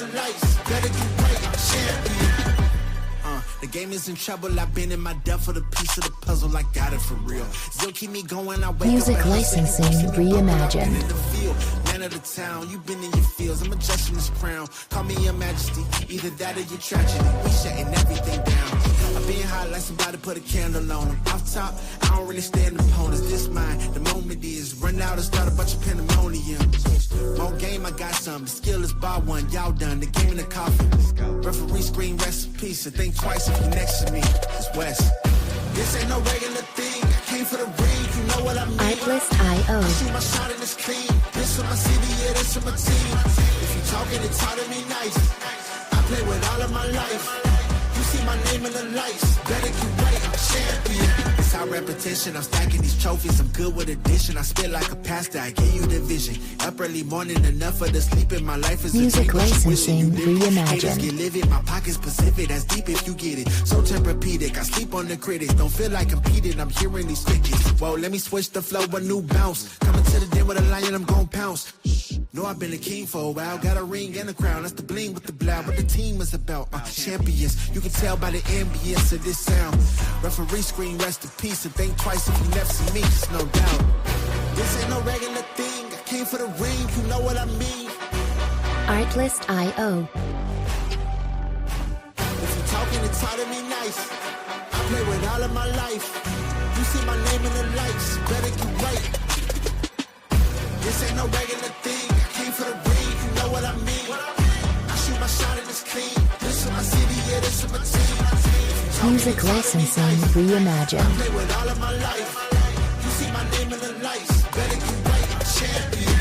the lights. Better get right, I'm champion. The game is in trouble. I've been in my depth for the piece of the puzzle. I got it for real. Still keep me going. I wake Music up licensing reimagined. in the field, man of the town. You've been in your fields. I'm adjusting this crown. Call me your majesty. Either that or your tragedy. We shutting everything down. I've been hot like somebody put a candle on them. Off top, I don't really stand opponents. This mine. The moment is run out and start a bunch of pandemonium. More game, I got some. The skill is bar one. Y'all done. The game in the coffin. Referee screen recipes. So think twice if you next to me. It's West. This ain't no regular thing. I came for the ring. You know what I mean. Artlist.io. Shoot my shot and it's clean. This for my city, yeah, this for my team. If you talking, it's hard to be nice. I play with all of my life. You see my name in the lights. Better get right, I'm champion. It's our repetition. I'm stacking these trophies. I'm good with addition. I spit like a pastor. I give you the vision. Up early morning, enough of the sleep in my life is Music licensing reimagined. Haters get livid. My pocket's Pacific. That's deep if you get it. So therapeutic. I sleep on the critics. Don't feel like competing. I'm hearing these crickets. Whoa, let me switch the flow. A new bounce. Coming to the den with a lion. I'm gon' pounce. Know I've been a king for a while. Got a ring and a crown. That's the bling with the blow. What the team is about. Champions. You can tell by the ambience of this sound. Referee screen, rest in peace. And think twice if you never see me. Just no doubt. This ain't no regular thing. I came for the ring. You know what I mean. Artlist.io. If you talking, it's hard to be nice. I play with all of my life. You see my name in the lights. Better get right. This ain't no regular thing. I came for the ring. You know what I mean. I shoot my shot and it's clean. This is my city, yeah, this is my team. Music licensing reimagined. I play with all of my life. You see my name in the lights. Better get right, I'm champion.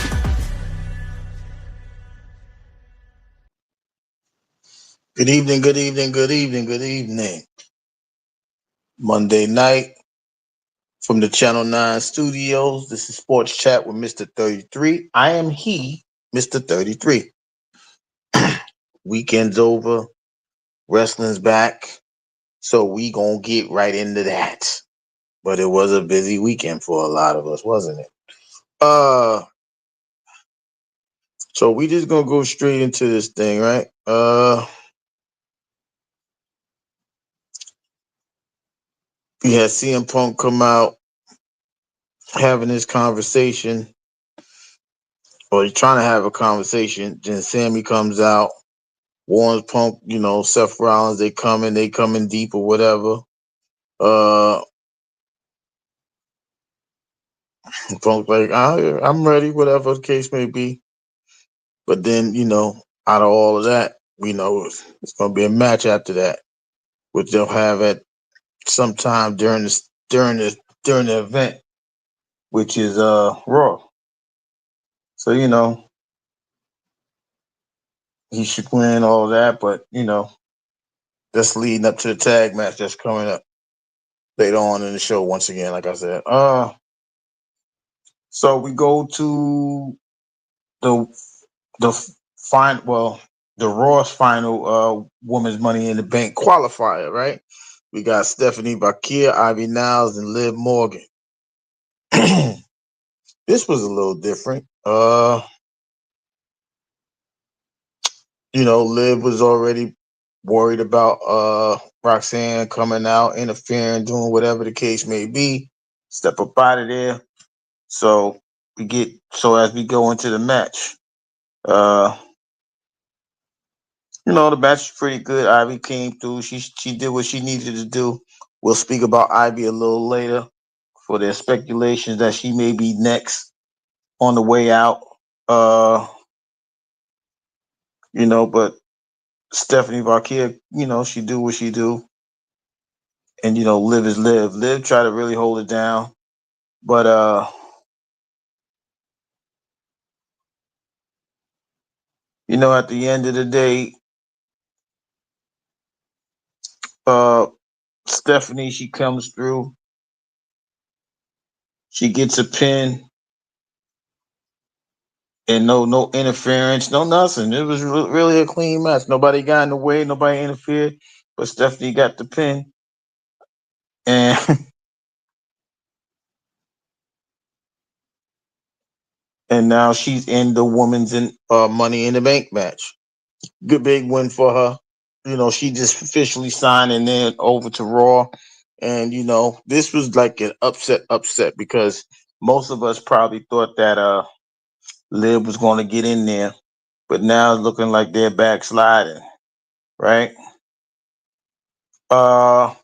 Good evening, good evening, good evening, good evening. Monday night from the Channel 9 studios. This is Sports Chat with Mr. 33. I am he, Mr. 33. Weekend's over. Wrestling's back. So we gonna get right into that. But it was a busy weekend for a lot of us, wasn't it? So we just gonna go straight into this thing, right? We had CM Punk come out having this conversation, or he's trying to have a conversation. Then Sammy comes out, warns Punk, Seth Rollins, they coming deep or whatever. Punk's like, I'm ready, whatever the case may be. But then, out of all of that, we know it's going to be a match after that, which they'll have at some time during the event, which is Raw. So he should win all that, but that's leading up to the tag match that's coming up later on in the show. Once again, like I said, so we go to the Raw's final Women's Money in the Bank qualifier, right? We got Stephanie Bakir, Ivy Niles, and Liv Morgan. This was a little different. Liv was already worried about Roxanne coming out, interfering, doing whatever the case may be. Step up out of there. So as we go into the match, the match is pretty good. Ivy came through. She did what she needed to do. We'll speak about Ivy a little later for their speculations that she may be next on the way out. But Stephanie Bakir, she do what she do. And, Liv is Liv. Liv tried to really hold it down. But, at the end of the day, Stephanie, she comes through. She gets a pin. And no interference, no nothing. It was really a clean match. Nobody got in the way. Nobody interfered. But Stephanie got the pin. And and now she's in the Women's Money in the Bank match. Good big win for her. You know, she just officially signed and then over to Raw. And, you know, this was like an upset because most of us probably thought that Liv was going to get in there, but now it's looking like they're backsliding, right? Uh,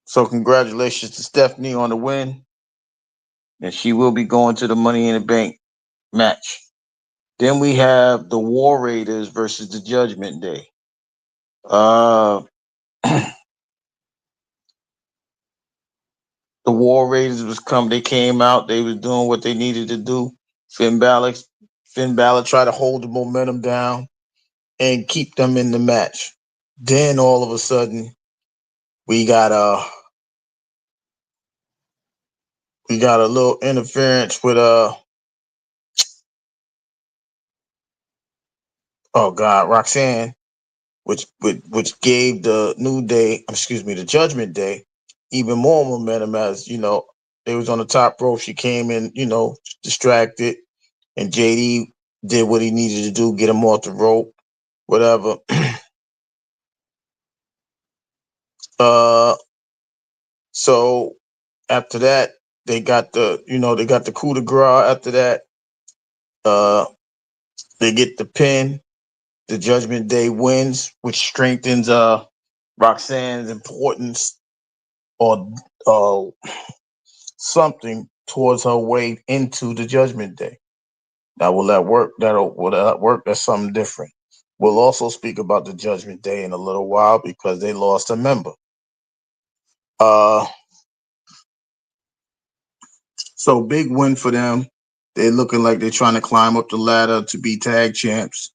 so congratulations to Stephanie on the win, and she will be going to the Money in the Bank match. Then we have the War Raiders versus the Judgment Day. Uh, the War Raiders they came out, they was doing what they needed to do. Finn Balor, Finn Balor tried to hold the momentum down and keep them in the match. Then all of a sudden, we got a little interference with oh god, Roxanne, which gave the the Judgment Day, even more momentum. As you know, they was on the top rope. She came in, you know, distracted, and JD did what he needed to do, get him off the rope, whatever. uh, so after that, they got the coup de grace. After that, uh, they get the pin. The Judgment Day wins, which strengthens Roxanne's importance or uh, something towards her way into the Judgment Day. Now, will that work? Will that work? That's something different. We'll also speak about the Judgment Day in a little while because they lost a member. Uh, so big win for them. They're looking like they're trying to climb up the ladder to be tag champs.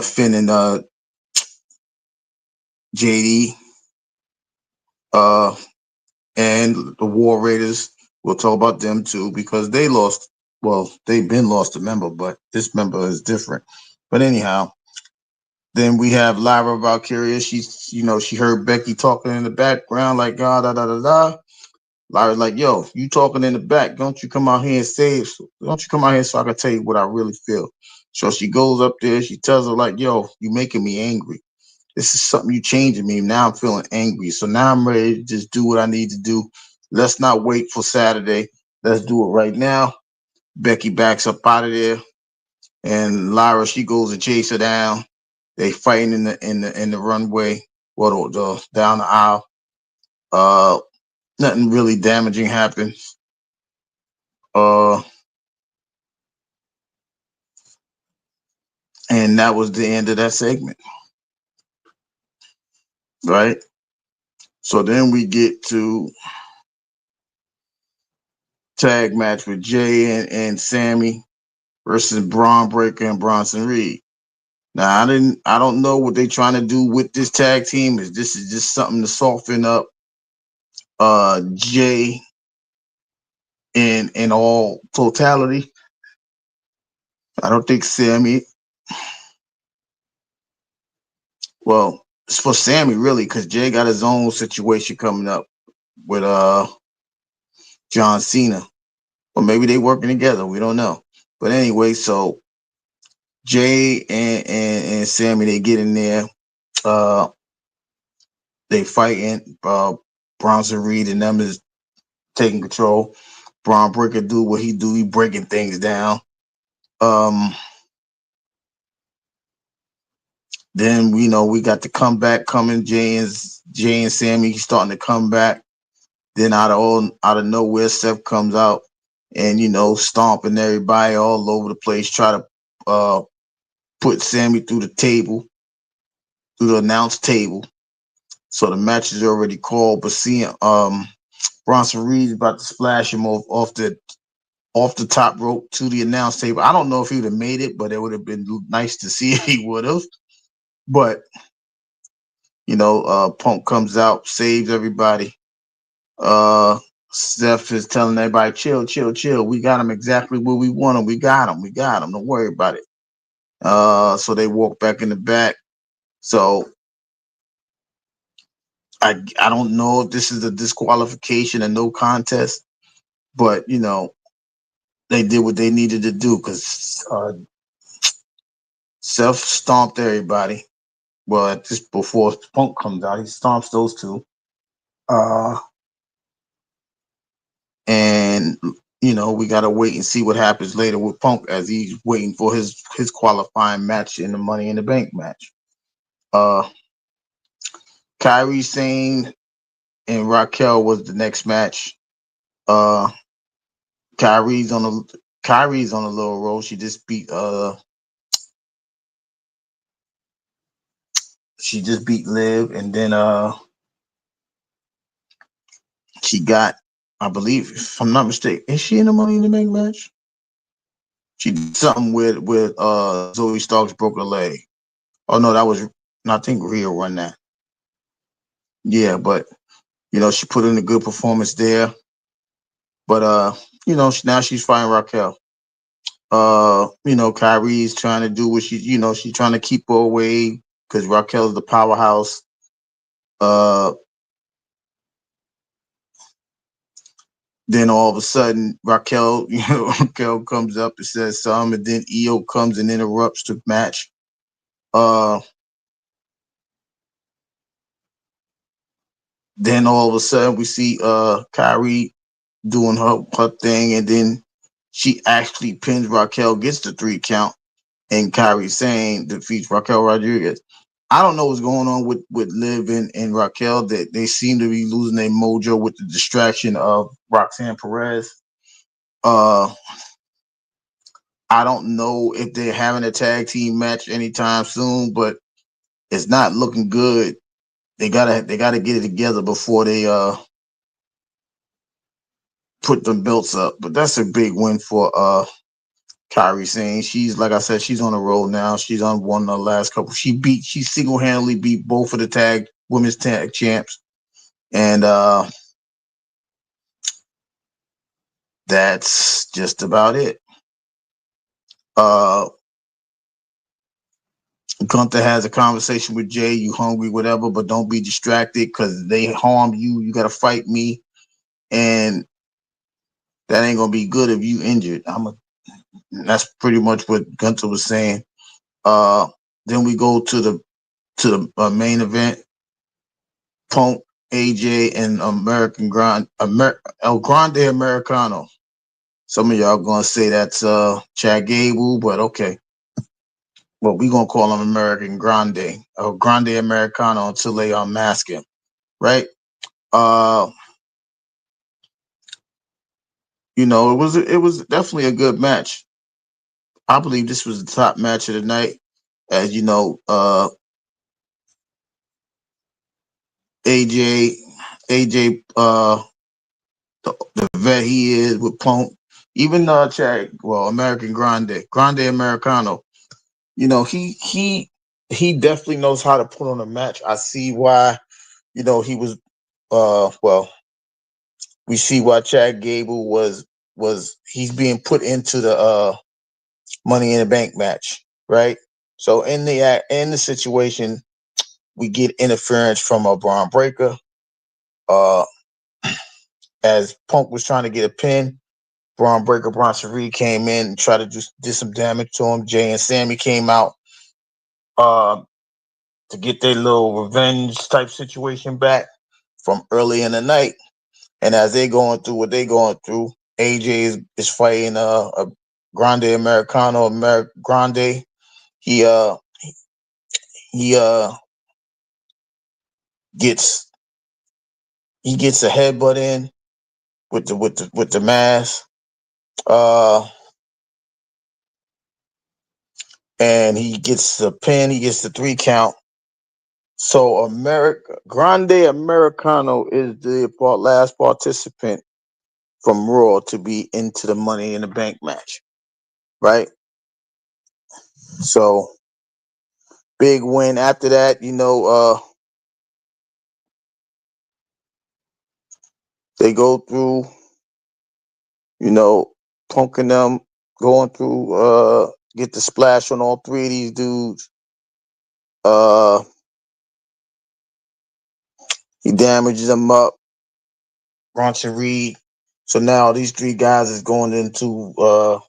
Finn and JD. And the War Raiders. We'll talk about them too because they lost. Well, they've been lost a member, but this member is different. But anyhow, then we have Lyra Valkyria. She heard Becky talking in the background like da da da da da. Lyra's like, yo, you talking in the back. Don't you come out here and say it. Don't you come out here so I can tell you what I really feel. So she goes up there. She tells her like, yo, you making me angry. This is something you changing me. Now I'm feeling angry. So now I'm ready to just do what I need to do. Let's not wait for Saturday. Let's do it right now. Becky backs up out of there. And Lyra, she goes to chase her down. They fighting in the runway, the down the aisle. Nothing really damaging happens. And that was the end of that segment. Right? So then we get to tag match with Jay and Sammy versus Braun Breaker and Bronson Reed. Now I don't know what they're trying to do with this tag team. Is this is just something to soften up Jay in all totality. I don't think Sammy. Well, it's for Sammy really because Jay got his own situation coming up with John Cena, or maybe they working together. We don't know. But anyway, so Jay and Sammy, they get in there. They fighting. Bronson Reed and them is taking control. Braun Breaker do what he do. He breaking things down. Then we got the comeback coming. Jay and Sammy starting to come back. Then out of nowhere, Seth comes out and stomping everybody all over the place. Try to put Sammy through the table, through the announce table. So the match is already called, but seeing Bronson Reed is about to splash him off the top rope to the announce table. I don't know if he would have made it, but it would have been nice to see if he would have. But Punk comes out, saves everybody. Seth is telling everybody, chill, chill, chill. We got him exactly where we want him. We got him. Don't worry about it. So they walk back in the back. So I don't know if this is a disqualification and no contest, but they did what they needed to do because Seth stomped everybody. Well, just before Punk comes out, he stomps those two. And we gotta wait and see what happens later with Punk as he's waiting for his qualifying match in the Money in the Bank match. Kairi Sane and Raquel was the next match. Kyrie's on a little roll. She just beat Liv, and then she got, I believe, if I'm not mistaken, is she in the Money in the Bank match? She did something with Zoe Starks broke her leg. Oh no, that was, I think Rhea won that. Yeah, but she put in a good performance there. But now she's fighting Raquel. Kyrie's trying to do what she's trying to keep her away because Raquel's the powerhouse. Then all of a sudden, Raquel comes up and says something, and then Io comes and interrupts the match. Then all of a sudden, we see Kyrie doing her thing, and then she actually pins Raquel, gets the 3 count, and Kairi Sane defeats Raquel Rodriguez. I don't know what's going on with Liv and Raquel, that they seem to be losing their mojo with the distraction of Roxanne Perez. I don't know if they're having a tag team match anytime soon, but it's not looking good. They gotta get it together before they put the belts up. But that's a big win for Kairi Sane. She's, like I said, she's on the road now. She's on one of the last couple. She single-handedly beat both of the women's tag champs. And that's just about it. Gunther has a conversation with Jay. You hungry, whatever, but don't be distracted because they harm you. You got to fight me. And that ain't going to be good if you injured. That's pretty much what Gunther was saying. Then we go to the main event. Punk, AJ, and El Grande Americano. Some of y'all gonna say that's Chad Gable, but okay. Well, we gonna call him American Grande, El Grande Americano, until they unmask him, right? It was definitely a good match. I believe this was the top match of the night. As you know, AJ, the vet he is with Punk, even Chad, American Grande Americano. He definitely knows how to put on a match. I see why, he was we see why Chad Gable was he's being put into the Money in the Bank match, right? So in the situation, we get interference from a Braun Breaker. As Punk was trying to get a pin, Braun Breaker, Bronson Reed came in and tried to just do some damage to him. Jay and Sammy came out to get their little revenge type situation back from early in the night. And as they're going through what they're going through, AJ is fighting a Grande Americano, Grande. He gets a headbutt in with the mask. And he gets the pin, he gets the 3 count. So Grande Americano is the last participant from Raw to be into the Money in the Bank match, right? So big win. After that, they go through, Punk and them going through, get the splash on all 3 of these dudes. He damages them up. Bronson Reed. So now these 3 guys is going into 2 of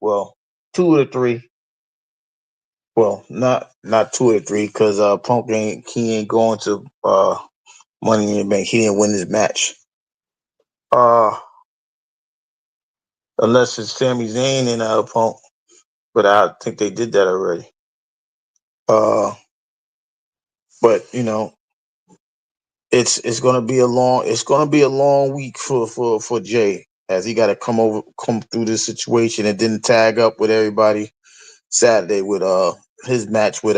the 3 Well, not two or three, because Punk ain't going to Money in the Bank. He didn't win his match. Uh, unless it's Sami Zayn and Punk, but I think they did that already. But it's gonna be a long week for Jay, as he got to come through this situation, and then tag up with everybody Saturday with his match with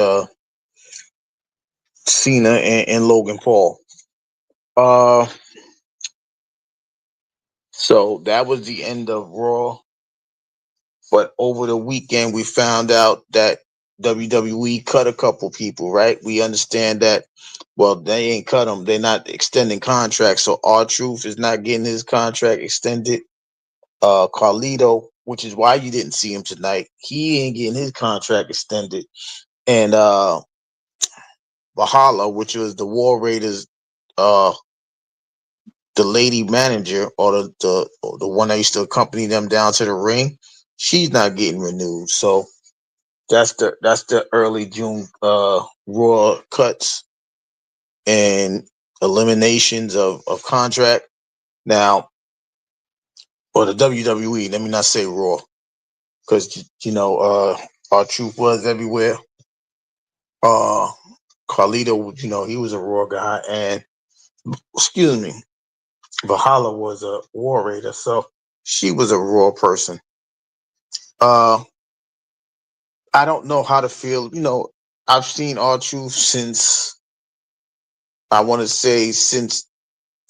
Cena and Logan Paul. So that was the end of Raw. But over the weekend, we found out that WWE cut a couple people, right? We understand that. Well, they ain't cut them. They're not extending contracts. So R-Truth is not getting his contract extended. Carlito, which is why you didn't see him tonight, he ain't getting his contract extended. And Valhalla, which was the War Raiders, the lady manager, or the one that used to accompany them down to the ring, she's not getting renewed. So that's the early June Raw cuts and eliminations of contract. Now, or the WWE, let me not say Raw, because R-Truth was everywhere. Carlito, he was a Raw guy, and excuse me, Valhalla was a War Raider, so she was a Raw person. I don't know how to feel. I've seen R-Truth since, I want to say, since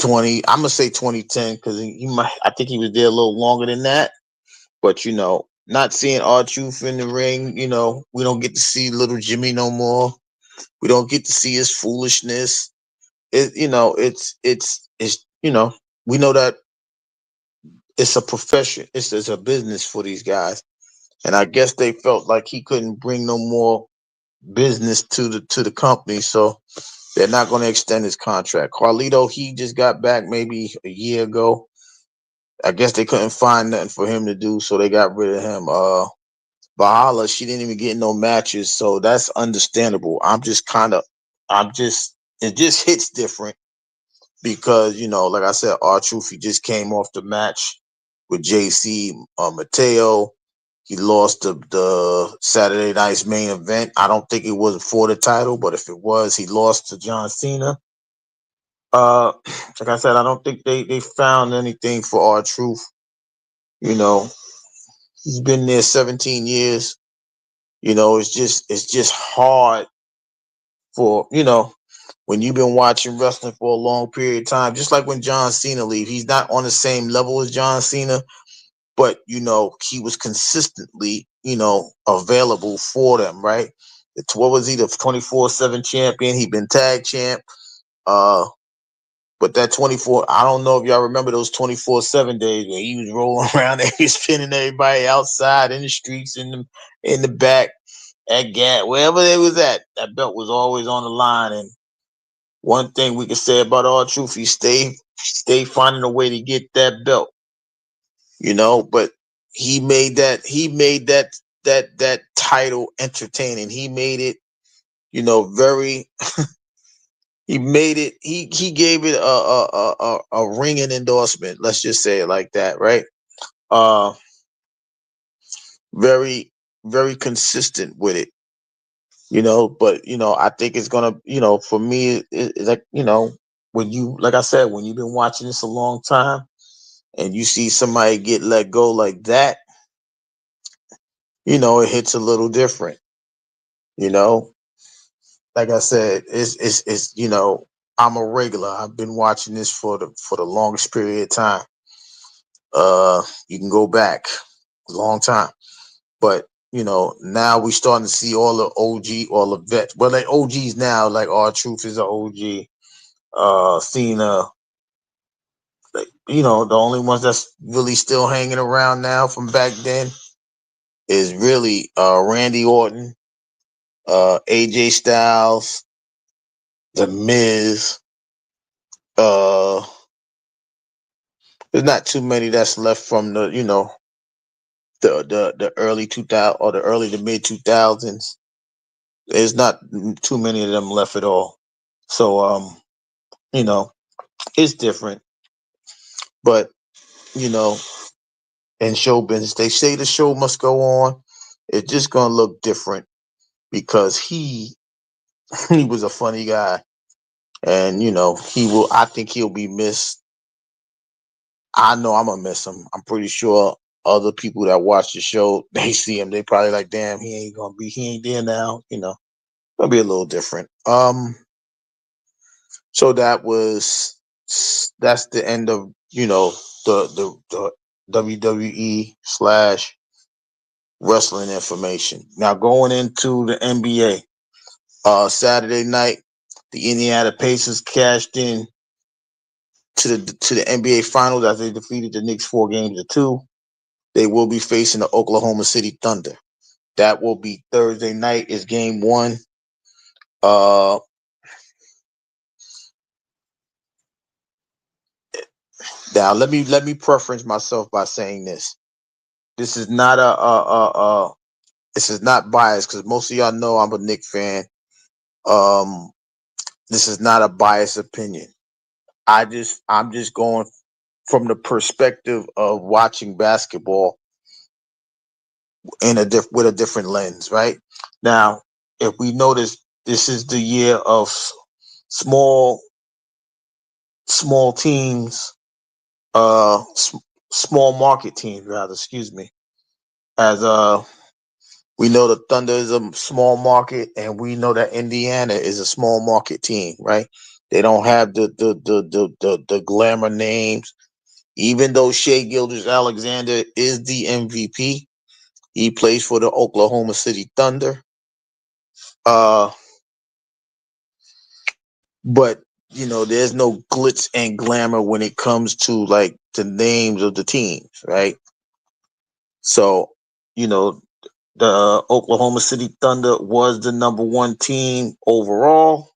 I'm gonna say 2010, because he might. I think he was there a little longer than that. But not seeing R-Truth in the ring, we don't get to see little Jimmy no more. We don't get to see his foolishness. It's we know that it's a profession. It's a business for these guys, and I guess they felt like he couldn't bring no more business to the company, so they're not going to extend his contract. Carlito, he just got back maybe a year ago. I guess they couldn't find nothing for him to do, so they got rid of him. Valhalla, she didn't even get no matches, so that's understandable. It just hits different because, like I said, R-Truth, he just came off the match with JC Mateo. He lost the Saturday night's main event. I don't think it was for the title, but if it was, he lost to John Cena. Like I said, I don't think they found anything for R-Truth. He's been there 17 years. It's just hard for, when you've been watching wrestling for a long period of time, just like when John Cena leave, he's not on the same level as John Cena, but he was consistently, available for them, right? What was he, the 24/7 champion? He'd been tag champ. But that 24, I don't know if y'all remember those 24/7 days where he was rolling around and he was spinning everybody outside in the streets, in the back, at Gat, wherever they was at. That belt was always on the line. And one thing we can say about R-Truth, he stay finding a way to get that belt. But he made that title entertaining. He made it, very. He made it. He gave it a ringing endorsement. Let's just say it like that, right? Uh, very very consistent with it, But I think it's gonna, for me, it's like, when you, like I said, when you've been watching this a long time, and you see somebody get let go like that, it hits a little different. You know, like I said, it's I'm a regular. I've been watching this for the longest period of time. You can go back a long time, but now we starting to see all the OG, all the vets. Well, like OGs now, like R-Truth is an OG. Cena, like, the only ones that's really still hanging around now from back then is really Randy Orton, AJ Styles, The Miz. Uh, there's not too many that's left from the early 2000 or the early to mid 2000s. There's not too many of them left at all. So you know, it's different. But, you know, in show business, they say the show must go on. It's just gonna look different because he he was a funny guy. And, you know, I think he'll be missed. I know I'm gonna miss him. I'm pretty sure other people that watch the show, they see him, they probably like, damn, he ain't there now, you know. It'll be a little different. So that's the end of, you know, the WWE slash wrestling information. Now going into the NBA, Saturday night, the Indiana Pacers cashed in to the NBA Finals as they defeated the Knicks 4-2. They will be facing the Oklahoma City Thunder. That will be Thursday night. Is game one. Uh, Now let me preference myself by saying this. This is not this is not biased because most of y'all know I'm a Knicks fan. Um, this is not a biased opinion. I'm just going from the perspective of watching basketball with a different lens, right? Now, if we notice, this is the year of small small teams, small market teams, rather. Excuse me. As we know, the Thunder is a small market, and we know that Indiana is a small market team, right? They don't have the glamour names. Even though Shea Gilgeous-Alexander is the MVP, he plays for the Oklahoma City Thunder. Uh, but you know, there's no glitz and glamour when it comes to like the names of the teams, right? So, you know, the Oklahoma City Thunder was the number one team overall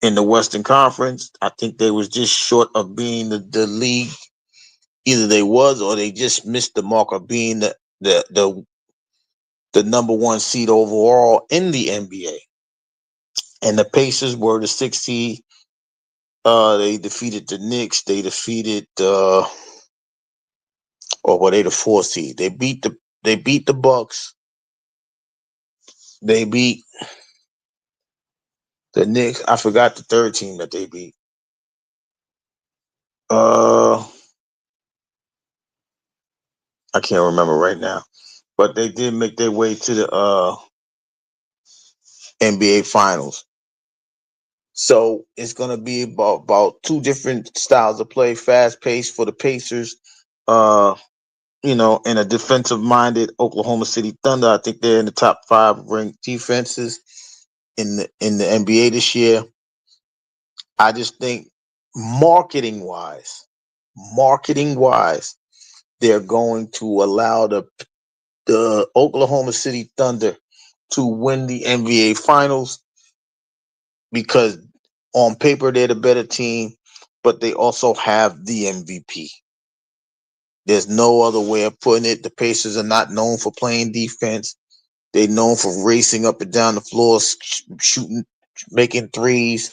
in the Western Conference. I think they was just short of being the league. Either they was or they just missed the mark of being the number one seed overall in the NBA. And the Pacers were the 6th seed. They defeated the Knicks. They defeated or were they the 4th seed? They beat the Bucks. They beat the Knicks. I forgot the third team that they beat. I can't remember right now. But they did make their way to the NBA Finals. So it's gonna be about two different styles of play, fast paced for the Pacers. You know, and a defensive minded Oklahoma City Thunder. I think they're in the top 5 ranked defenses in the NBA this year. I just think marketing wise, they're going to allow the Oklahoma City Thunder to win the NBA Finals because on paper they're the better team, but they also have the MVP. There's no other way of putting it. The Pacers are not known for playing defense. They're known for racing up and down the floor, shooting, making threes.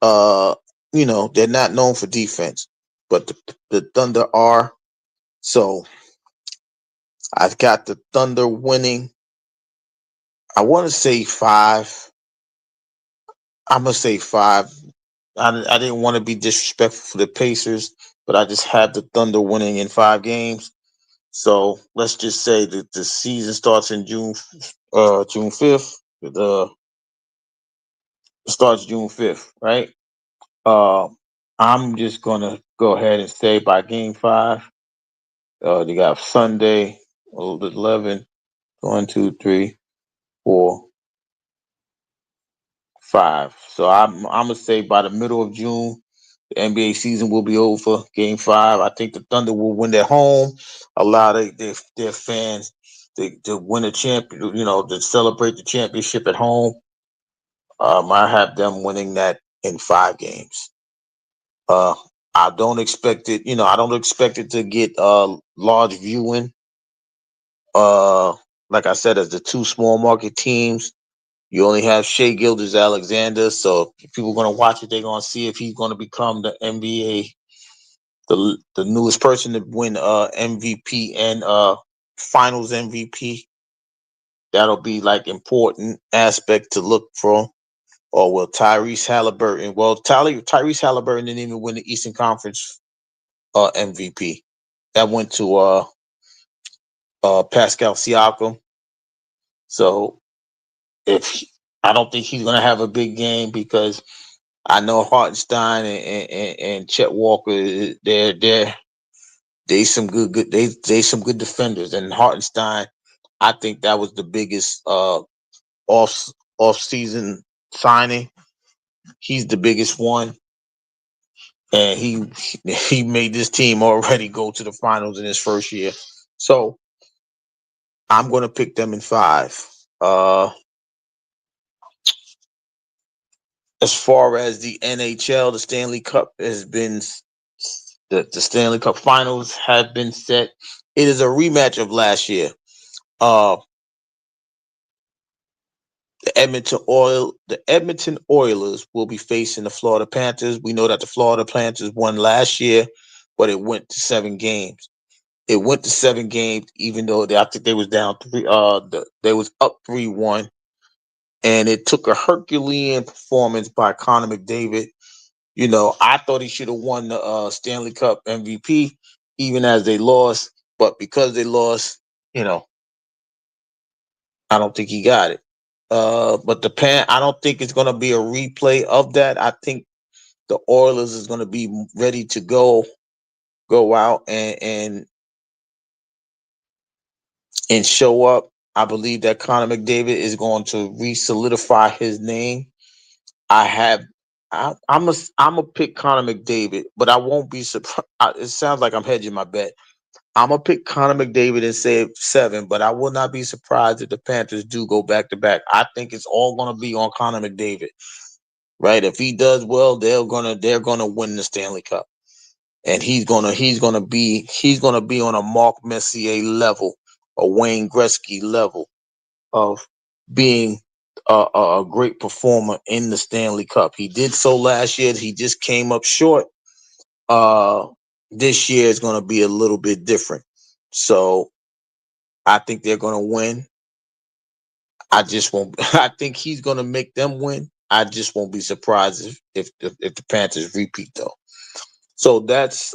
Uh, you know, they're not known for defense, but the Thunder are. So I've got the Thunder winning. I want to say 5. I'm gonna say 5. I didn't want to be disrespectful for the Pacers, but I just had the Thunder winning in 5 games. So let's just say that the season starts in June 5th. The starts June 5th, right? Uh, I'm just gonna go ahead and say by game 5. You got Sunday, 11, 1, 2, 3, 4, 5. So I'm gonna say by the middle of June, the NBA season will be over. Game 5. I think the Thunder will win at home. Allow their fans to win a champion. You know, to celebrate the championship at home. I have them winning that in 5 games. Uh, I don't expect it. You know, I don't expect it to get large viewing. like I said, as the two small market teams. You only have Shea Gilders Alexander, so if people are going to watch it, they're going to see if he's going to become the NBA, the newest person to win MVP and Finals MVP. That'll be like important aspect to look for. Or will Tyrese Halliburton? Well, Tyrese Halliburton didn't even win the Eastern Conference MVP. That went to Pascal Siakam. So if I don't think he's going to have a big game because I know Hartenstein and Chet Walker. They some good they some good defenders. And Hartenstein, I think that was the biggest off season signing. He's the biggest one, and he made this team already go to the finals in his first year. So I'm going to pick them in 5. As far as the NHL, the Stanley Cup has been the Stanley Cup Finals have been set. It is a rematch of last year. The Edmonton Oilers will be facing the Florida Panthers. We know that the Florida Panthers won last year, but it went to 7 games. It went to 7 games, even though I think they was down 3. They was up 3-1, and it took a Herculean performance by Connor McDavid. I thought he should have won the Stanley Cup MVP, even as they lost. But because they lost, I don't think he got it. But I don't think it's going to be a replay of that. I think the Oilers is going to be ready to go out and show up. I believe that Connor McDavid is going to re-solidify his name. I'm a pick Connor McDavid, but I won't be surprised. It sounds like I'm hedging my bet. I'm gonna pick Connor McDavid and say 7, but I will not be surprised if the Panthers do go back to back. I think it's all gonna be on Connor McDavid, right? If he does well, they're gonna win the Stanley Cup, and he's gonna be on a Mark Messier level, a Wayne Gretzky level of being a great performer in the Stanley Cup. He did so last year. He just came up short. This year is going to be a little bit different. So I think they're going to win. I just won't. I think he's going to make them win. I just won't be surprised if the Panthers repeat though. So that's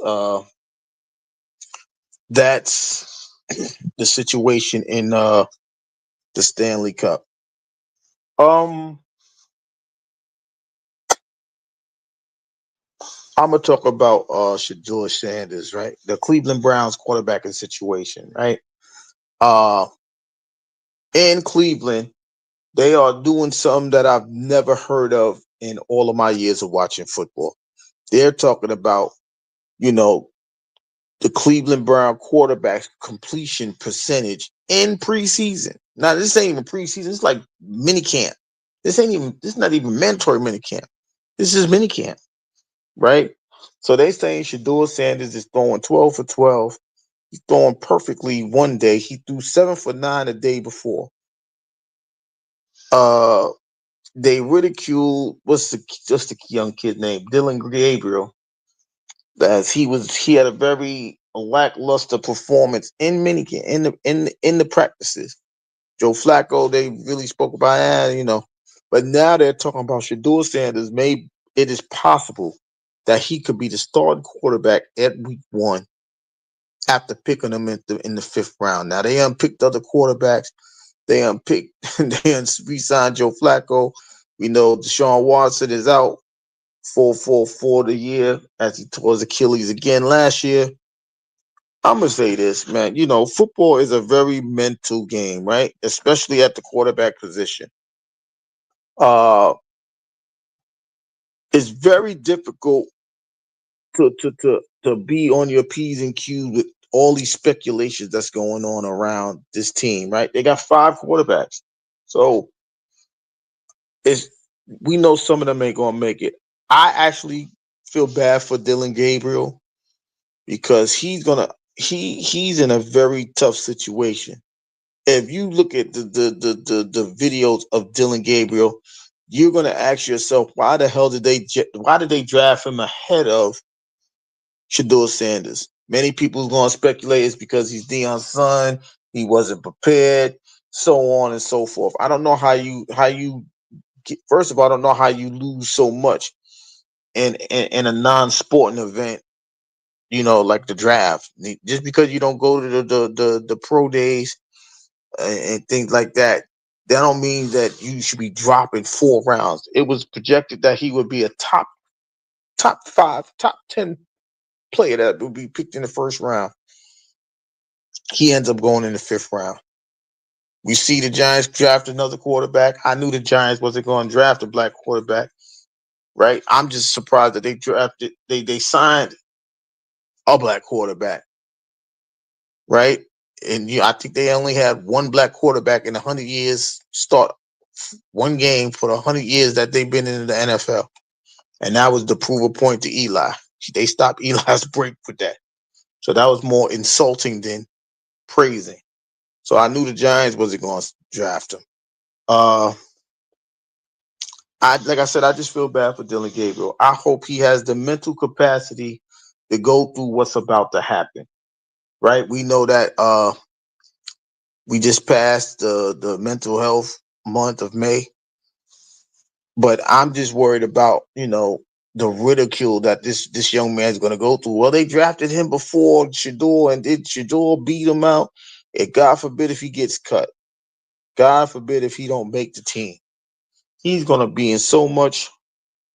the situation in the Stanley Cup. I'm gonna talk about Shedeur Sanders, right? The Cleveland Browns quarterbacking situation, right? In Cleveland, they are doing something that I've never heard of in all of my years of watching football. They're talking about, the Cleveland Brown quarterback's completion percentage in preseason. Now, this ain't even preseason. It's like mini camp. This is not even mandatory mini camp. This is mini camp, right? So they saying Shedeur Sanders is throwing 12 for 12. He's throwing perfectly one day. He threw 7 for 9 the day before. They ridiculed just the young kid named Dylan Gabriel, as he had a very lackluster performance in minicamp in the practices. Joe Flacco, they really spoke about, but now they're talking about Shedeur Sanders. Maybe it is possible that he could be the starting quarterback at week 1 after picking him in the 5th round. Now they unpicked other quarterbacks. They re-signed Joe Flacco. We know Deshaun Watson is out for the year as he tore his Achilles again last year. I'm gonna say this, man. Football is a very mental game, right? Especially at the quarterback position. It's very difficult to be on your P's and Q's with all these speculations that's going on around this team, right? They got 5 quarterbacks. So we know some of them ain't gonna make it. I actually feel bad for Dylan Gabriel because he's in a very tough situation. If you look at the videos of Dylan Gabriel, you're gonna ask yourself, why the hell why did they draft him ahead of Shador Sanders? Many people gonna speculate it's because he's Deion's son, he wasn't prepared, so on and so forth. I don't know how you first of all, I don't know how you lose so much in a non-sporting event, like the draft. Just because you don't go to the pro days and things like that, that don't mean that you should be dropping 4 rounds. It was projected that he would be a top 5, top 10 player that would be picked in the first round. He ends up going in the 5th round. We see the Giants draft another quarterback. I knew the Giants wasn't going to draft a black quarterback, right? I'm just surprised that they signed a black quarterback, right? And I think they only had one black quarterback in 100 years start one game for the 100 years that they've been in the NFL. And that was to prove a point to Eli. They stopped Eli's break with that. So that was more insulting than praising. So I knew the Giants wasn't going to draft him. Like I said, I just feel bad for Dylan Gabriel. I hope he has the mental capacity to go through what's about to happen. Right? We know that we just passed the mental health month of May, but I'm just worried about the ridicule that this young man's going to go through. Well, they drafted him before Shador, and did Shador beat him out? And God forbid if he gets cut. God forbid if he don't make the team. He's going to be in so much.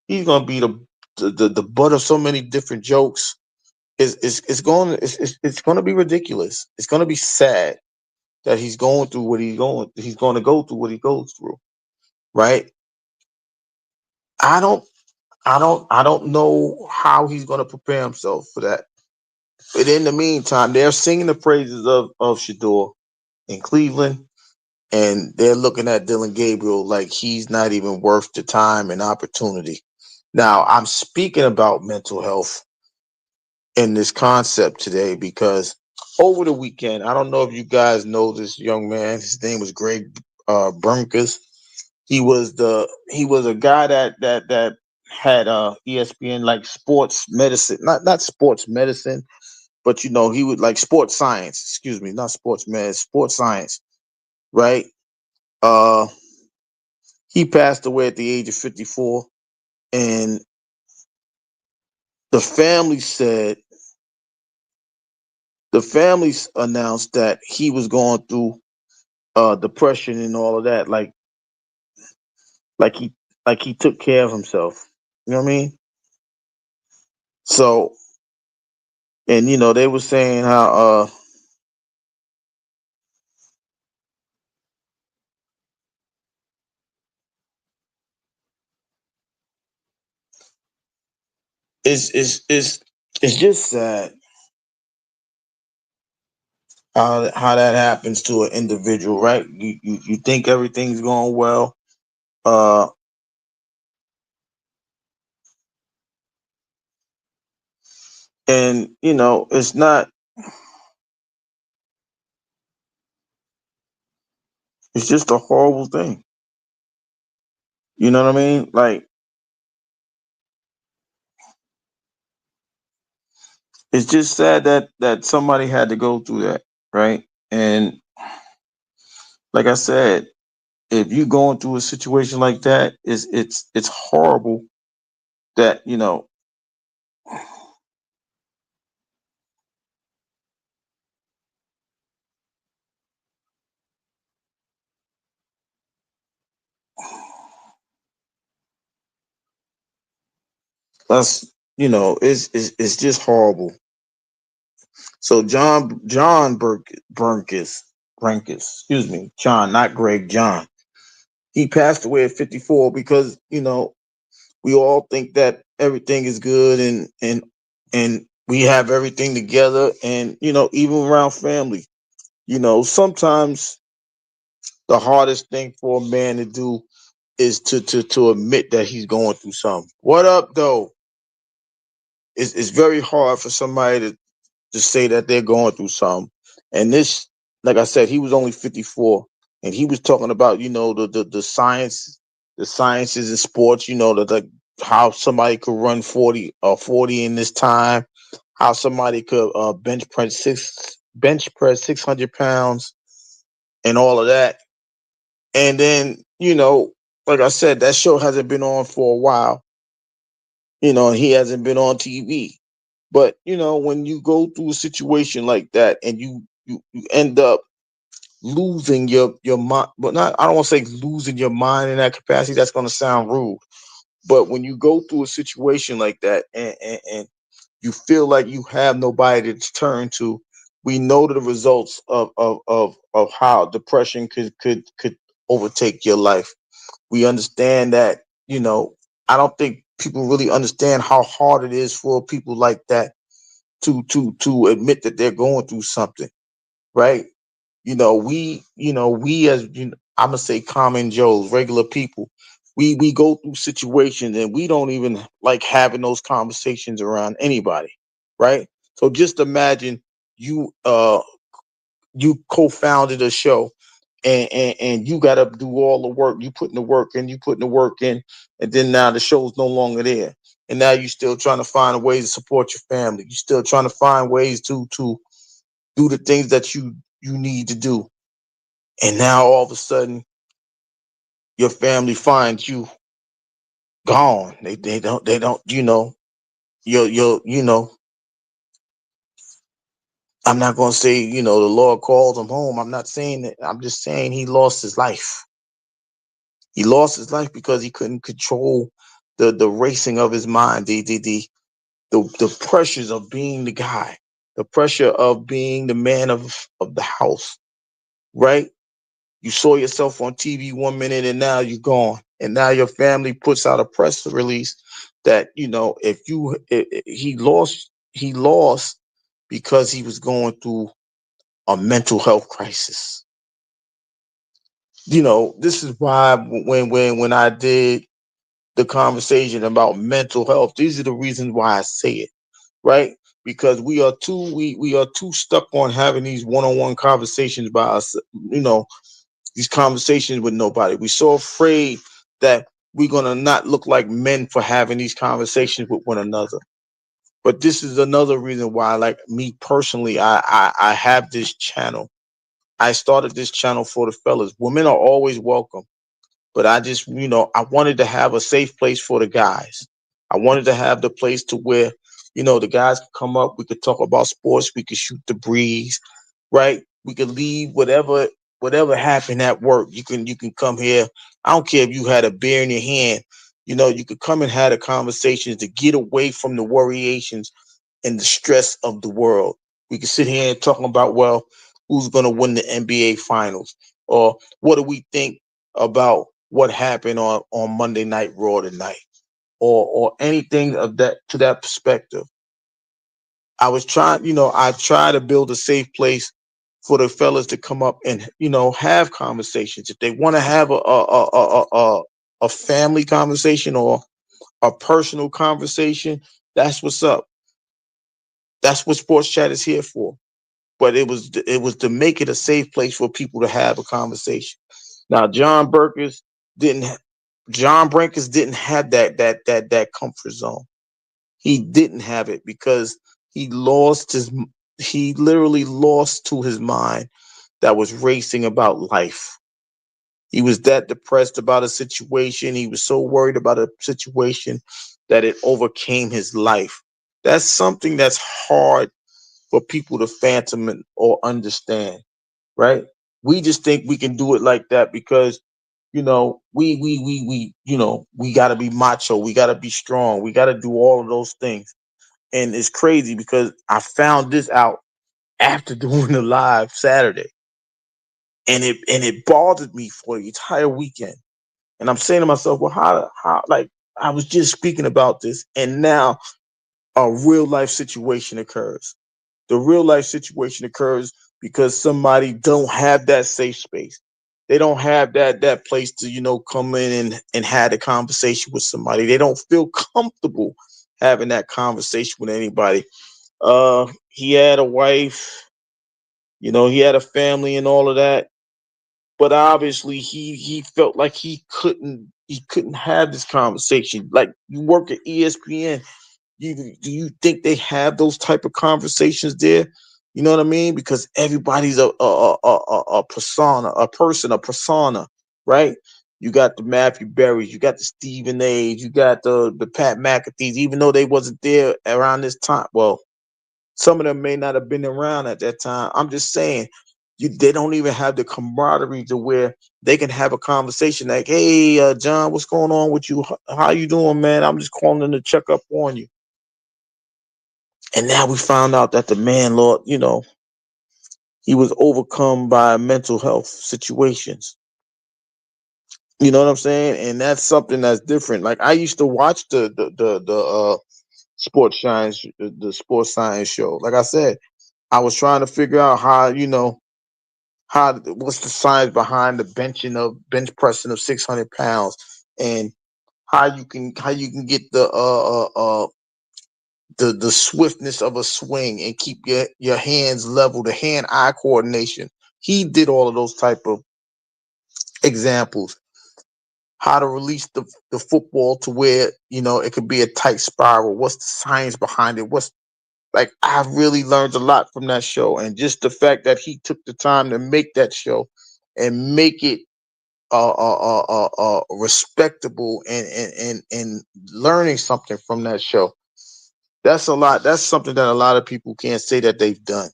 He's going to be the butt of so many different jokes. It's going to be ridiculous. It's going to be sad that he's going through what he's going. He's going to go through what he goes through, right? I don't know how he's going to prepare himself for that. But in the meantime, they're singing the praises of Shador in Cleveland, and they're looking at Dylan Gabriel like he's not even worth the time and opportunity. Now, I'm speaking about mental health in this concept today because over the weekend, I don't know if you guys know this young man. His name was Greg Bernkes. He was a guy that had ESPN like sports medicine, not sports medicine, but he would like sports science. Excuse me, not sports med, sports science, right? He passed away at the age of 54, and the family announced that he was going through depression and all of that, like he took care of himself. You know what I mean? So, and they were saying how it's just sad how that happens to an individual, right? You think everything's going well, uh, and it's not. It's just a horrible thing. You know what I mean? Like, it's just sad that somebody had to go through that, right? And like I said, if you're going through a situation like that, it's horrible that that's it's just horrible. So Bernkes, excuse me, John, not Greg, John. He passed away at 54 because we all think that everything is good and we have everything together, and even around family, sometimes the hardest thing for a man to do is to admit that he's going through something. What up, though? It's very hard for somebody to say that they're going through something, and this like I said, he was only 54, and he was talking about, the science, the sciences in sports. The how somebody could run 40 in this time, how somebody could bench press 600 pounds, and all of that. And then, like I said, that show hasn't been on for a while. He hasn't been on TV. But when you go through a situation like that, and you end up losing your mind, but not, I don't want to say losing your mind in that capacity. That's going to sound rude. But when you go through a situation like that, and you feel like you have nobody to turn to, we know the results of how depression could overtake your life. We understand that, I don't think people really understand how hard it is for people like that to admit that they're going through something, right? We as, I'm gonna say, common Joes, regular people, we go through situations and we don't even like having those conversations around anybody, right? So just imagine you you co-founded a show, and you got to do all the work. You putting the work in, and then now the show's no longer there, and now you're still trying to find a way to support your family. You're still trying to find ways to do the things that you need to do, and now all of a sudden your family finds you gone. They don't you know. I'm not gonna say, the Lord called him home. I'm not saying that. I'm just saying he lost his life. He lost his life because he couldn't control the racing of his mind, the pressures of being the guy, the pressure of being the man of the house, right? You saw yourself on TV 1 minute, and now you're gone. And now your family puts out a press release that, if he lost because he was going through a mental health crisis. This is why when I did the conversation about mental health, these are the reasons why I say it, right? Because we are too stuck on having these one-on-one conversations by us, these conversations with nobody. We're so afraid that we're gonna not look like men for having these conversations with one another. But this is another reason why, like me personally, I have this channel. I started this channel for the fellas. Women are always welcome, but I just, I wanted to have a safe place for the guys. I wanted to have the place to where, the guys could come up, we could talk about sports, we could shoot the breeze, right? We could leave whatever happened at work. You can come here. I don't care if you had a beer in your hand. You could come and have a conversation to get away from the worriations and the stress of the world. We could sit here and talk about, well, who's going to win the NBA finals, or what do we think about what happened on Monday Night Raw tonight, or anything of that, to that perspective. I try to build a safe place for the fellas to come up and, have conversations. If they want to have a family conversation or a personal conversation, that's what's up. That's what Sports Chat is here for. But it was to make it a safe place for people to have a conversation. Now, didn't John Breakers didn't have that comfort zone. He didn't have it because he literally lost to his mind that was racing about life. He was that depressed about a situation. He was so worried about a situation that it overcame his life. That's something that's hard for people to fathom or understand, right? We just think we can do it like that because, we got to be macho, we got to be strong, we got to do all of those things. And it's crazy because I found this out after doing the live Saturday, and it bothered me for the entire weekend. And I'm saying to myself, well, how like I was just speaking about this, and now a real life situation occurs. The real life situation occurs because somebody don't have that safe space. They don't have that place to, come in and have a conversation with somebody. They don't feel comfortable having that conversation with anybody. He had a wife. He had a family and all of that, but obviously he felt like he couldn't have this conversation. Like, you work at ESPN, do you think they have those type of conversations there? You know what I mean? Because everybody's a persona, a persona, right? You got the Matthew Berrys, you got the Stephen A's, you got the Pat McAfee's, even though they wasn't there around this time. Well, some of them may not have been around at that time. I'm just saying, they don't even have the camaraderie to where they can have a conversation like, "Hey, John, what's going on with you? How you doing, man? I'm just calling to check up on you." And now we found out that the man, Lord, he was overcome by mental health situations. You know what I'm saying? And that's something that's different. Like, I used to watch the sports science the sports science show. Like I said, I was trying to figure out what's the science behind the bench pressing of 600 pounds, and how you can get the swiftness of a swing and keep your hands level, the hand eye coordination. He did all of those type of examples. How to release the football to where it could be a tight spiral. What's the science behind it? What's Like, I really learned a lot from that show, and just the fact that he took the time to make that show and make it respectable, and learning something from that show. That's a lot. That's something that a lot of people can't say that they've done.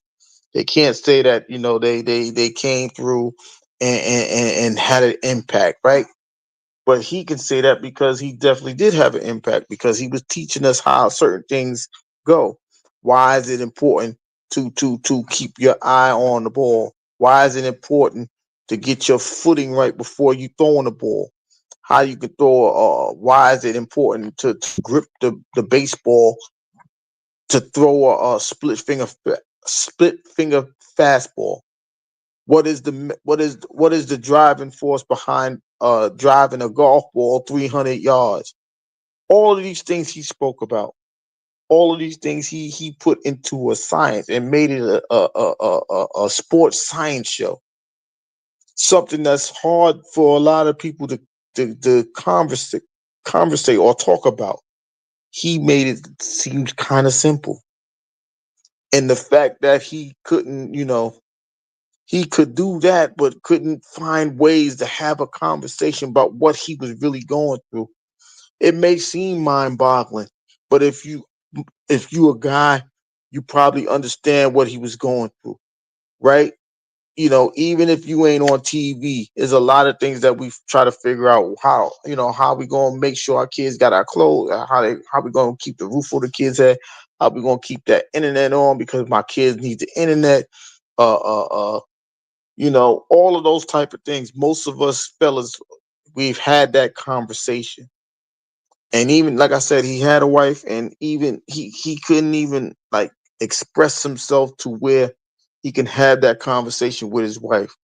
They can't say that they came through and had an impact, right? But he can say that because he definitely did have an impact, because he was teaching us how certain things go. Why is it important to keep your eye on the ball? Why is it important to get your footing right before you throwing the ball? How you can throw? Why is it important to grip the baseball, to throw a split finger fastball? What is the driving force behind driving a golf ball 300 yards? All of these things he spoke about. All of these things he put into a science and made it a sports science show. Something that's hard for a lot of people to conversate or talk about. He made it seem kind of simple. And the fact that he could do that, but couldn't find ways to have a conversation about what he was really going through. It may seem mind-boggling, but if you a guy, you probably understand what he was going through, right? Even if you ain't on TV, there's a lot of things that we try to figure out how we gonna make sure our kids got our clothes, how we gonna keep the roof over the kids' head, how we gonna keep that internet on because my kids need the internet. Uh, uh, uh, all of those type of things. Most of us fellas, we've had that conversation. And even like I said, he had a wife, and even he couldn't even like express himself to where he can have that conversation with his wife.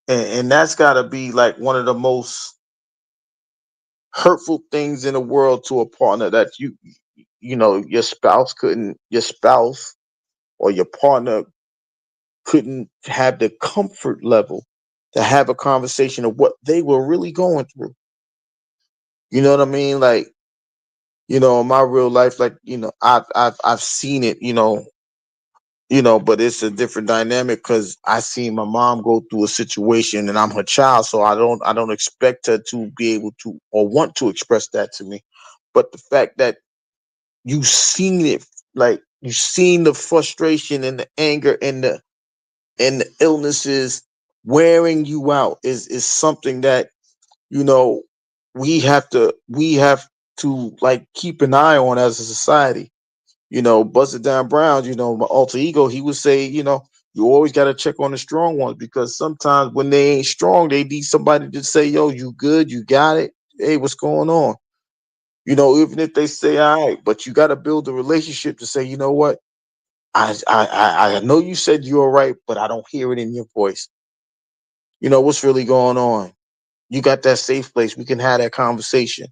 And that's gotta be like one of the most hurtful things in the world to a partner, that your spouse or your partner couldn't have the comfort level to have a conversation of what they were really going through. You know what I mean? Like, in my real life, like, I've seen it, but it's a different dynamic because I seen my mom go through a situation, and I'm her child, so I don't expect her to be able to or want to express that to me. But the fact that you seen it, like, you seen the frustration and the anger and the illnesses wearing you out, is something that you know we have to like keep an eye on as a society. Buster Down Brown, my alter ego, he would say, you always got to check on the strong ones, because sometimes when they ain't strong, they need somebody to say, yo, you good, you got it, hey, what's going on? Even if they say all right, but you got to build a relationship to say, you know what, I know you said you're all right, but I don't hear it in your voice. What's really going on? You got that safe place, we can have that conversation.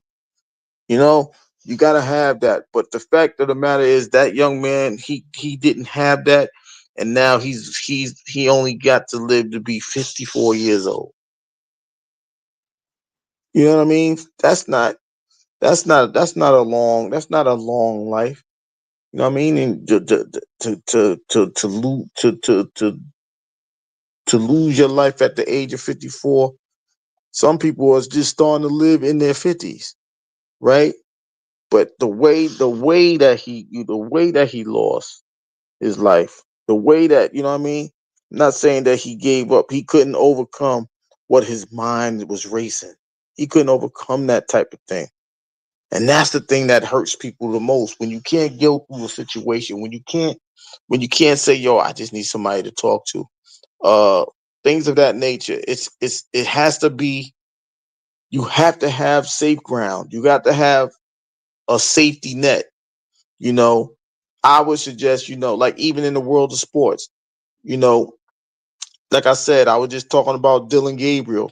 You know, you got to have that. But the fact of the matter is that young man, he didn't have that. and now he only got to live to be 54 years old. You know what I mean? That's not a long life. You know what I mean? And to lose your life at the age of 54, some people are just starting to live in their 50s, right? But the way that he lost his life, the way that, you know what I mean? I'm not saying that he gave up. He couldn't overcome what his mind was racing. He couldn't overcome that type of thing. And that's the thing that hurts people the most, when you can't go through a situation, when you can't say, yo, I just need somebody to talk to. Uh Things of that nature. It has to be, you have to have safe ground. You got to have a safety net, you know. I would suggest, like even in the world of sports, you know, like I said, I was just talking about Dylan Gabriel.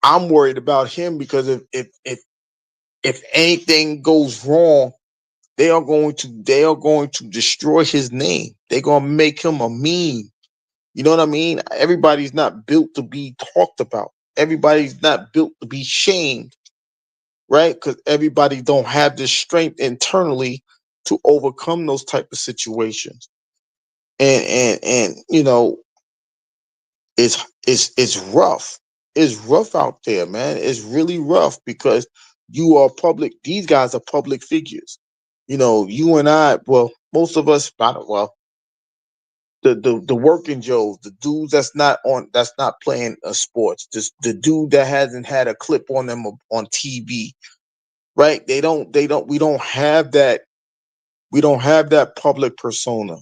I'm worried about him because if anything goes wrong, they are going to destroy his name. They're gonna make him a meme. You know what I mean? Everybody's not built to be talked about. Everybody's not built to be shamed, right? Because everybody don't have the strength internally to overcome those type of situations. And it's rough. It's rough out there, man. It's really rough because you are public. These guys are public figures. You know, you and I. Well, most of us. I don't, well, the working Joes, the dudes that's not playing sports, just the dude that hasn't had a clip on them on TV, right? We don't have that. We don't have that public persona.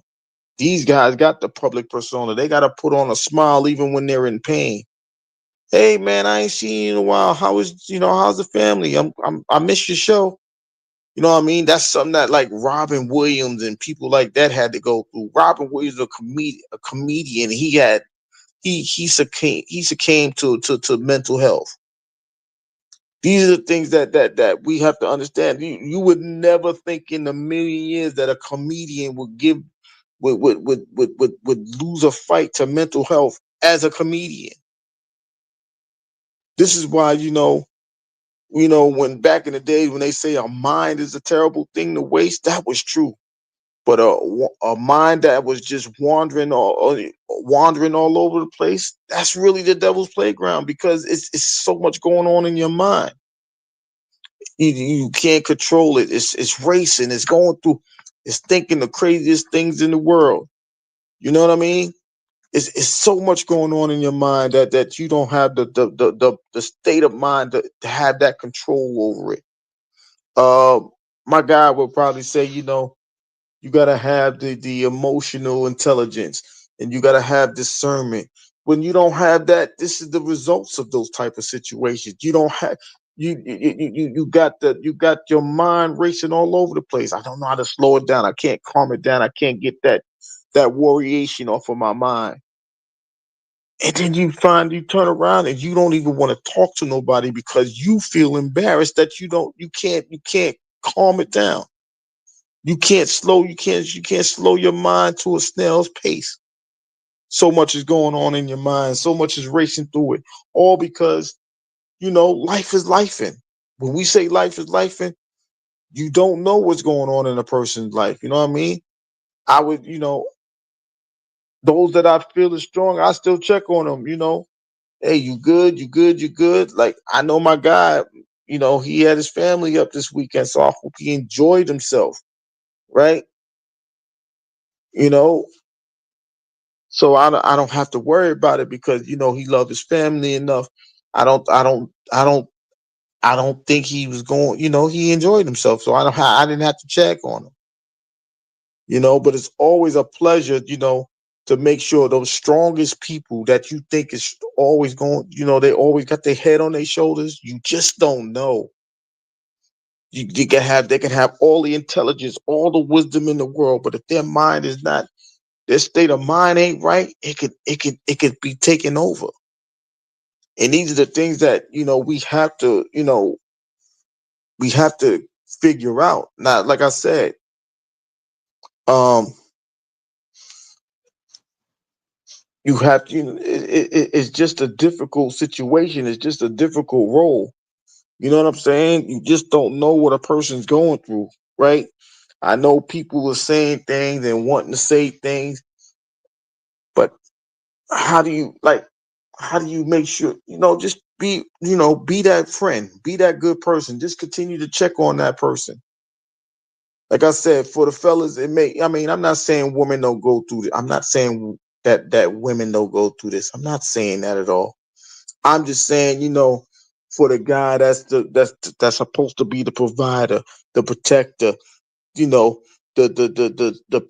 These guys got the public persona. They got to put on a smile even when they're in pain. Hey man, I ain't seen you in a while. How's the family? I miss your show. You know what I mean? That's something that like Robin Williams and people like that had to go through. Robin Williams was a comedian. He succumbed to mental health. These are the things that we have to understand. You would never think in a million years that a comedian would lose a fight to mental health as a comedian. This is why, when back in the day when they say a mind is a terrible thing to waste, that was true. But a mind that was just wandering all over the place, that's really the devil's playground, because it's so much going on in your mind. You can't control it. It's racing. It's going through. It's thinking the craziest things in the world. You know what I mean? It's so much going on in your mind that you don't have the state of mind to have that control over it. Uh, my guy would probably say, you gotta have the emotional intelligence, and you gotta have discernment. When you don't have that, this is the results of those type of situations. You don't have you got your mind racing all over the place. I don't know how to slow it down. I can't calm it down. I can't get that worryation off of my mind. And then you turn around and you don't even want to talk to nobody because you feel embarrassed that you can't calm it down. You can't slow your mind to a snail's pace. So much is going on in your mind. So much is racing through it. All because, life is lifing. When we say life is lifing, you don't know what's going on in a person's life. You know what I mean? I would, those that I feel is strong, I still check on them, Hey, you good? You good? You good? Like, I know my guy, he had his family up this weekend, so I hope he enjoyed himself, right? You know, so I don't have to worry about it because he loved his family enough. I don't I don't I don't I don't think he was going. He enjoyed himself, so I didn't have to check on him. But it's always a pleasure, to make sure those strongest people that you think is always going, they always got their head on their shoulders. You just don't know. They can have all the intelligence, all the wisdom in the world, but if their mind is not, their state of mind ain't right, it could be taken over. And these are the things that we have to figure out. Now, like I said, um, You have to, it's just a difficult situation. It's just a difficult role. You know what I'm saying? You just don't know what a person's going through, right? I know people are saying things and wanting to say things, but how do you like? How do you make sure? Just be that friend, be that good person. Just continue to check on that person. Like I said, for the fellas, it may. I mean, I'm not saying women don't go through this. I'm not saying that women don't go through this. I'm not saying that at all. I'm just saying, for the guy that's supposed to be the provider, the protector, you know, the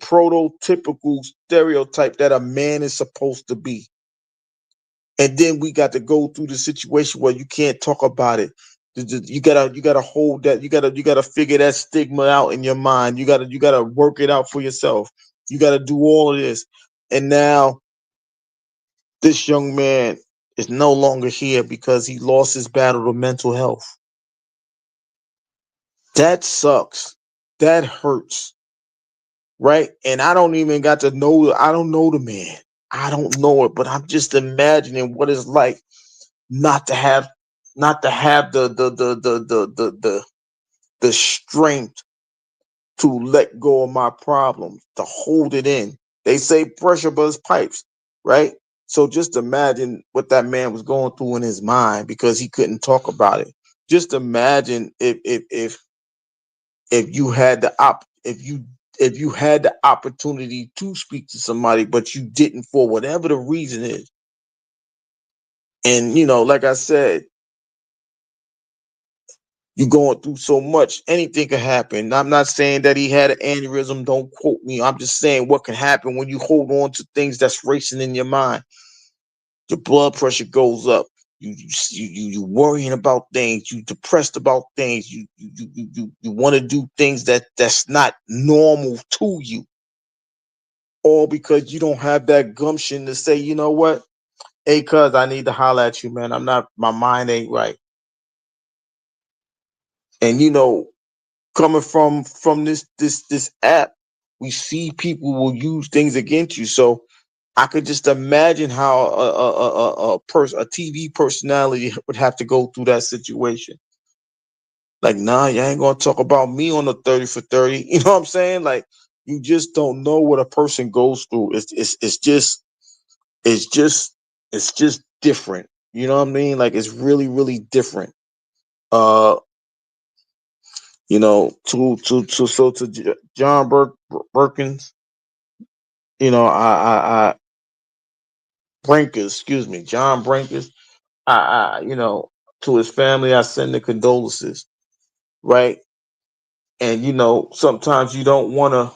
prototypical stereotype that a man is supposed to be. And then we got to go through the situation where you can't talk about it. You gotta hold that. You gotta figure that stigma out in your mind. You gotta work it out for yourself. You gotta do all of this. And now this young man is no longer here because he lost his battle to mental health. That sucks. That hurts. Right? And I don't even got to know. I don't know the man. I don't know it, but I'm just imagining what it's like not to have not to have the strength to let go of my problems, to hold it in. They say pressure busts pipes, right? So just imagine what that man was going through in his mind because he couldn't talk about it. Just imagine if you had the if you had the opportunity to speak to somebody, but you didn't for whatever the reason is. And like I said, you're going through so much, anything could happen. I'm not saying that he had an aneurysm. Don't quote me. I'm just saying what can happen when you hold on to things that's racing in your mind. Your blood pressure goes up. You worrying about things. You depressed about things. You want to do things that's not normal to you, all because you don't have that gumption to say, you know what, hey, cuz I need to holler at you, man. I'm not. My mind ain't right. And coming from this app, we see people will use things against you. So I could just imagine how a TV personality would have to go through that situation. Like, nah, you ain't gonna talk about me on the 30 for 30. You know what I'm saying? Like, you just don't know what a person goes through. It's just it's just different. You know what I mean? Like, it's really, really different. Uh, to John Burkins, I Brinkers, excuse me, John Brinkers. To his family, I send the condolences, right? And sometimes you don't wanna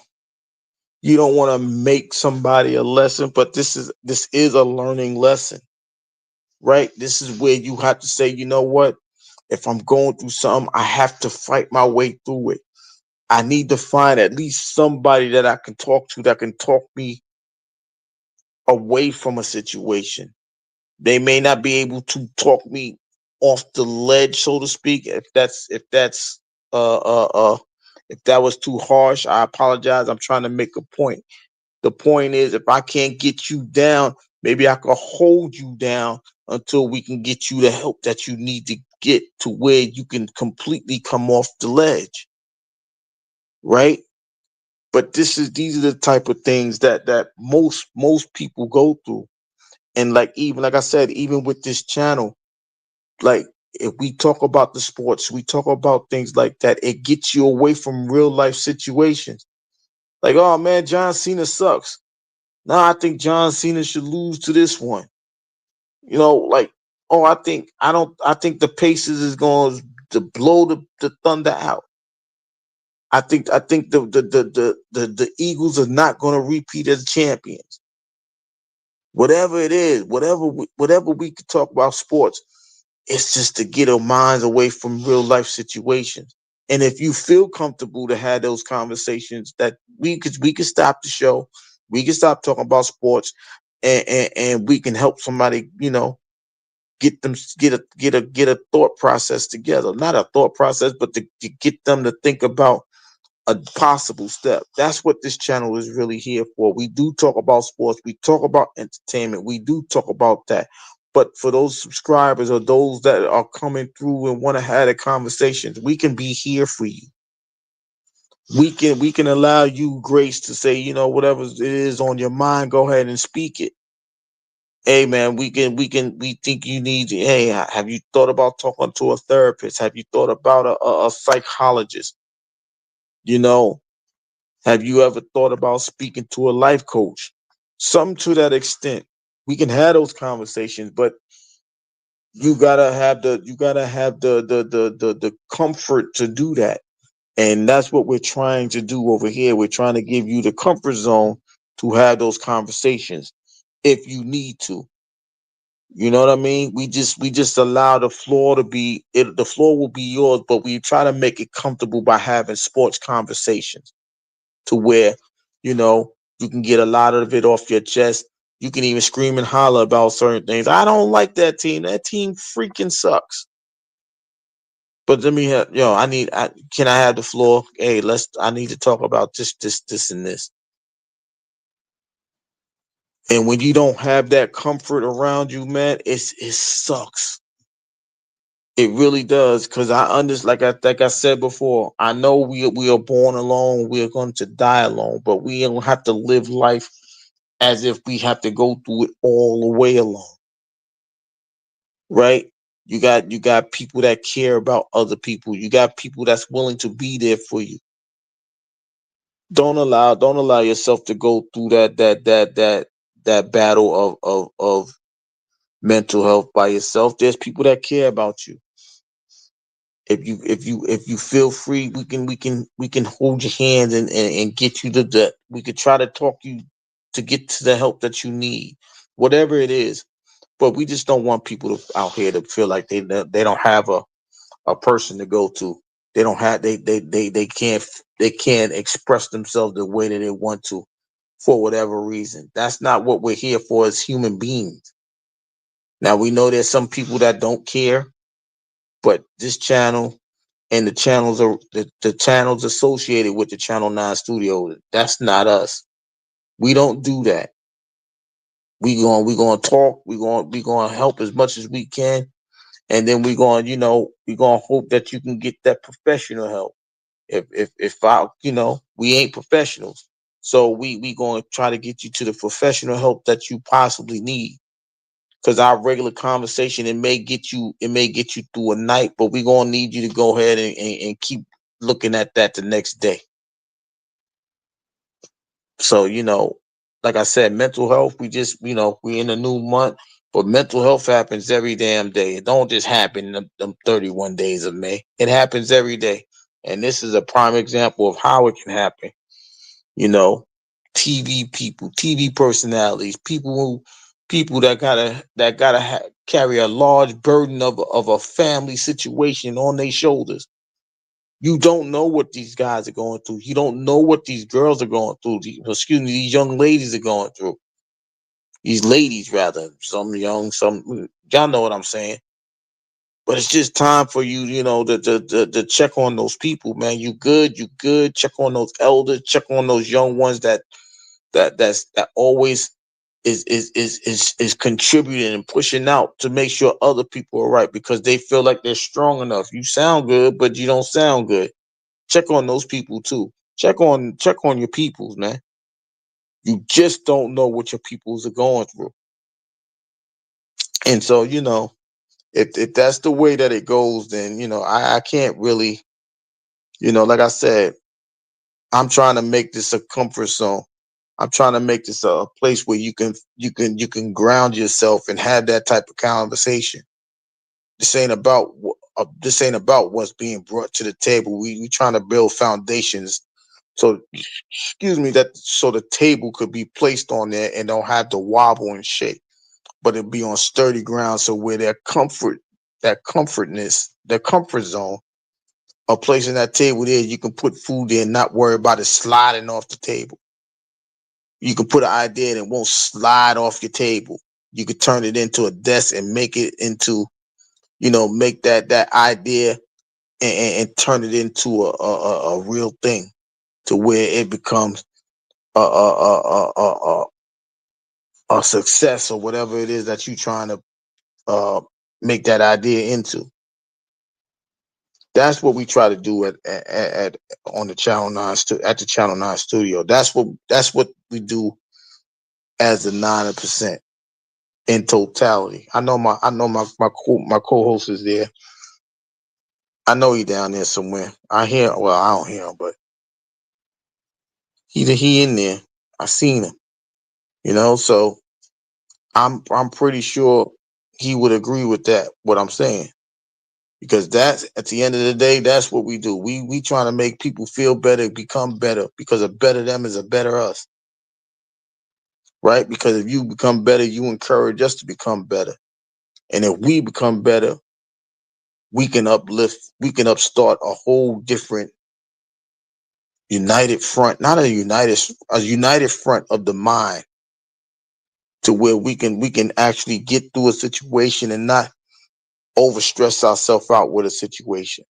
make somebody a lesson, but this is a learning lesson, right? This is where you have to say, you know what? If I'm going through something, I have to fight my way through it. I need to find at least somebody that I can talk to that can talk me away from a situation. They may not be able to talk me off the ledge, so to speak. If that's uh uh uh if that was too harsh, I apologize. I'm trying to make a point. The point is, if I can't get you down, maybe I can hold you down until we can get you the help that you need to get to where you can completely come off the ledge, right? But these are the type of things that most people go through. And like, even like I said, even with this channel, like, if we talk about the sports, we talk about things like that, it gets you away from real life situations. Like, oh man, John Cena sucks. Now I think John Cena should lose to this one. Like, oh, I think the Pacers is going to blow the Thunder out. I think the Eagles are not going to repeat as champions. Whatever it is, whatever we could talk about sports, it's just to get our minds away from real life situations. And if you feel comfortable to have those conversations, that we could stop the show, we can stop talking about sports, and we can help somebody, get them get a thought process together. Not a thought process, but to get them to think about a possible step. That's what this channel is really here for. We do talk about sports, we talk about entertainment, we do talk about that. But for those subscribers or those that are coming through and want to have a conversation, we can be here for you. We can allow you grace to say, whatever it is on your mind, go ahead and speak it. Hey man, we think you need. Hey, have you thought about talking to a therapist? Have you thought about a psychologist? You know, have you ever thought about speaking to a life coach? Something to that extent. We can have those conversations, but you gotta have the comfort to do that. And that's what we're trying to do over here. We're trying to give you the comfort zone to have those conversations if you need to. You know what I mean? We just allow the floor to be it. The floor will be yours, but we try to make it comfortable by having sports conversations to where you know you can get a lot of it off your chest. You can even scream and holler about certain things. I don't like that team. That team freaking sucks. But let me have, can I have the floor? Hey, I need to talk about this, and this. And when you don't have that comfort around you, man, it sucks. It really does, because I understand. Like I said before, I know we are born alone. We are going to die alone, but we don't have to live life as if we have to go through it all the way alone, right? You got people that care about other people. You got people that's willing to be there for you. Don't allow yourself to go through that battle of mental health by yourself. There's people that care about you. If you feel free, we can hold your hand and get you we could try to talk you to get to the help that you need, whatever it is. But we just don't want people out here to feel like they don't have a person to go to. They don't have they can't express themselves the way that they want to for whatever reason. That's not what we're here for as human beings. Now we know there's some people that don't care, but this channel and the channels associated with the Channel 9 studio, that's not us. We don't do that. We gonna talk, we gonna help as much as we can, and then we gonna hope that you can get that professional help. If we ain't professionals, so we gonna try to get you to the professional help that you possibly need. Because our regular conversation, it may get you through a night, but we gonna need you to go ahead and keep looking at that the next day. So, like I said, mental health, we in a new month, but mental health happens every damn day. It don't just happen them 31 days of May. It happens every day. And this is a prime example of how it can happen. You know, TV people, TV personalities, people that gotta carry a large burden of a family situation on their shoulders. You don't know what these guys are going through. You don't know what these girls are going through. These young ladies are going through. These ladies, rather, some young, some y'all know what I'm saying. But it's just time for you, to check on those people, man. You good, you good. Check on those elders. Check on those young ones that always is contributing and pushing out to make sure other people are right because they feel like they're strong enough. You sound good, but you don't sound good. Check on those people too. Check on your peoples, man. You just don't know what your peoples are going through. And so, if that's the way that it goes, then I can't really, like I said, I'm trying to make this a comfort zone. I'm trying to make this a place where you can ground yourself and have that type of conversation. This ain't about what's being brought to the table. We trying to build foundations. So, excuse me, that so the table could be placed on there and don't have to wobble and shake, but it be on sturdy ground. So where their comfort zone of placing that table there, you can put food there and not worry about it sliding off the table. You can put an idea and it won't slide off your table. You could turn it into a desk and make it into, make that idea and turn it into a real thing. to where it becomes a success or whatever it is that you're trying to uh, make that idea into. That's what we try to do at on the at the Channel 9 studio. That's what we do as the 90% in totality. I know my co-host is there. I know he down there somewhere. I don't hear him, but he in there. I seen him. So I'm pretty sure he would agree with that, what I'm saying. Because that's at the end of the day, that's what we do. We trying to make people feel better, become better, because a better them is a better us. Right? Because if you become better, you encourage us to become better. And if we become better, we can upstart a whole different united front, not a united front of the mind, to where we can actually get through a situation and not overstress ourselves out with a situation.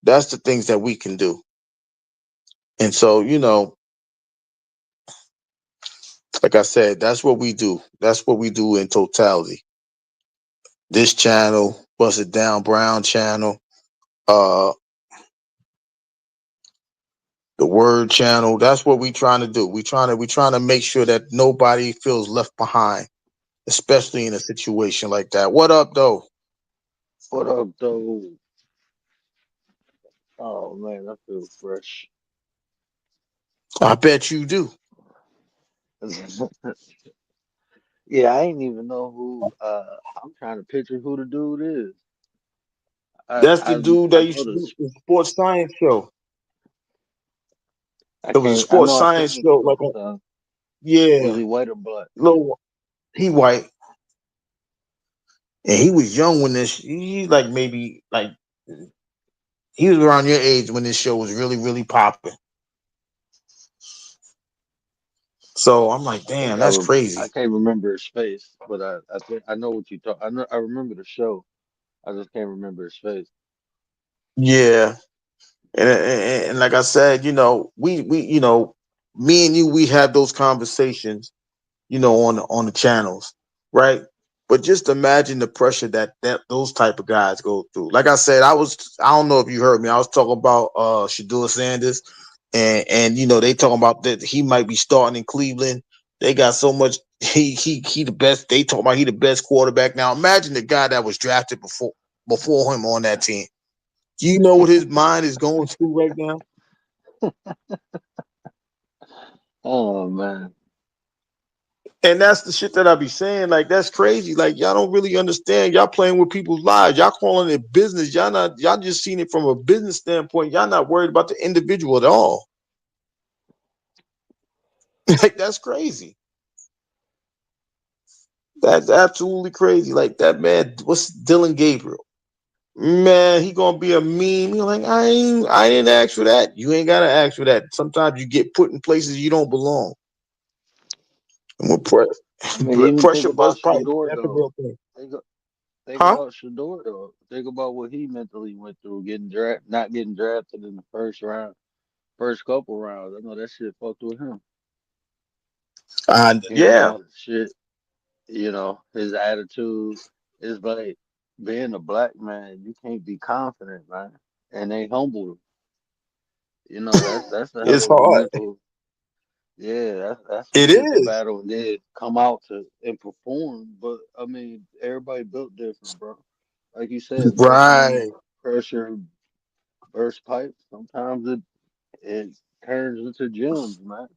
That's the things that we can do. And so, like I said, that's what we do. That's what we do in totality. This channel, Bust It Down Brown channel, uh, the Word channel. That's what we trying to do. We trying to make sure that nobody feels left behind, especially in a situation like that. What up, though? What up, though? Oh man, I feel fresh. I bet you do. Yeah, I ain't even know who. I'm trying to picture who the dude is. I That's the I dude I that used know to do this. the sports science show. I It was a can't. I sports know I science seen him show, a like couple times. Was yeah, he white or black? little he white, and he was young when he's like maybe like he was around your age when this show was really really popping. So I'm like, I think damn, that's I crazy. can't remember his face, but I think I know what you talk. I know I remember the show. I just can't remember his face. Yeah, and like I said, we me and you, we have those conversations, on the channels, right? But just imagine the pressure that those type of guys go through. Like I said, I don't know if you heard me. I was talking about Shador Sanders, and they talking about that he might be starting in Cleveland. They got so much. He the best. They talking about he the best quarterback now. Imagine the guy that was drafted before him on that team. Do you know what his mind is going through right now? Oh man. And that's the shit that I be saying. Like, that's crazy. Like, y'all don't really understand. Y'all playing with people's lives. Y'all calling it business. Y'all just seen it from a business standpoint. Y'all not worried about the individual at all. Like, that's crazy. That's absolutely crazy. Like, that man, what's Dylan Gabriel? Man, he gonna be a meme. You're like, I didn't ask for that. You ain't gotta ask for that. Sometimes you get put in places you don't belong. And when I mean, even think pressure bust about pipes, Shador that's a though. real thing. Think Think Huh? about Shador though. Think about what he mentally went through not getting drafted in the first round, first couple rounds. I know that shit fucked with him. And Hearing yeah, all the shit, his attitude is like being a black man. You can't be confident, man, and they humble him. That's a it's hell of a hard. mental. Yeah, that's a It mental is. battle, and then come out to and perform. But I mean, everybody built different, bro. Like you said, sometimes Right. pressure burst pipes. Sometimes it turns into gems, man.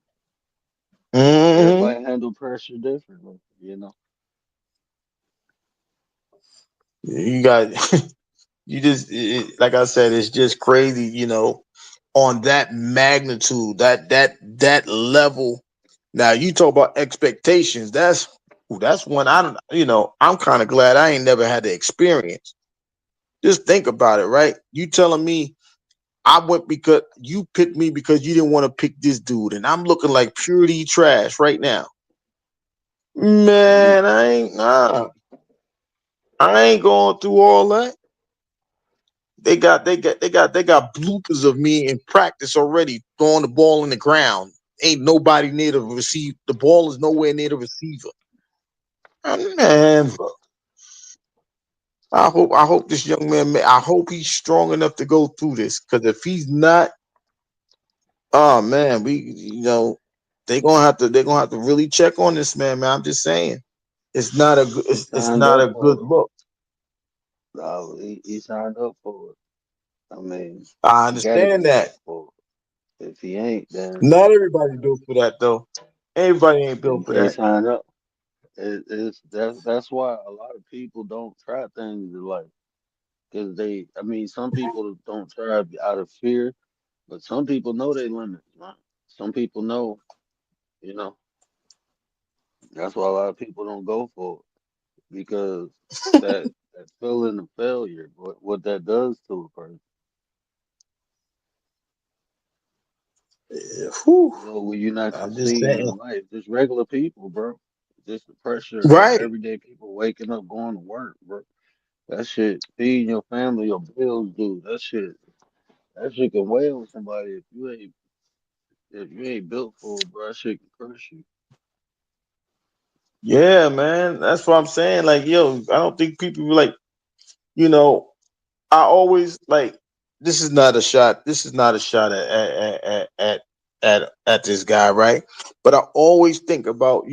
Hmm. Everybody handle pressure differently. You got you just like I said, it's just crazy, on that magnitude, that level. Now you talk about expectations. That's one I don't. I'm kind of glad I ain't never had the experience. Just think about it, right? You telling me I went because you picked me because you didn't want to pick this dude, and I'm looking like purity trash right now. You Man, I ain't going through all that. they got bloopers of me in practice already throwing the ball in the ground. Ain't nobody near the receive. The ball is nowhere near the receiver. Man, bro, I hope this young man. I hope he's strong enough to go through this. Because if he's not, oh man, they're gonna have to really check on this man. Man, I'm just saying, He it's signed not up a good for it. look. No, he signed up for it. I mean, I he got to be understand that. built for it. If he ain't, then Not everybody built for that though. Everybody ain't then he built for can't that. sign up. That's why a lot of people don't try things in life because I mean, some people don't try out of fear, but some people know their limits, man. Some people know, you know, that's why a lot of people don't go for it because that feeling of failure, what that does to a person. Whew. You know, when you're not I'm just succeeding saying. in life, just regular people, bro. Just the pressure of Right. everyday people waking up, going to work, bro. That shit, feeding your family, your bills, dude. That shit can weigh on somebody if you ain't built for it, bro. That shit can crush you. Yeah, man. That's what I'm saying. Like, yo, I don't think people be like, you know, I always like this is not a shot. This is not a shot at this guy, right? But I always think about,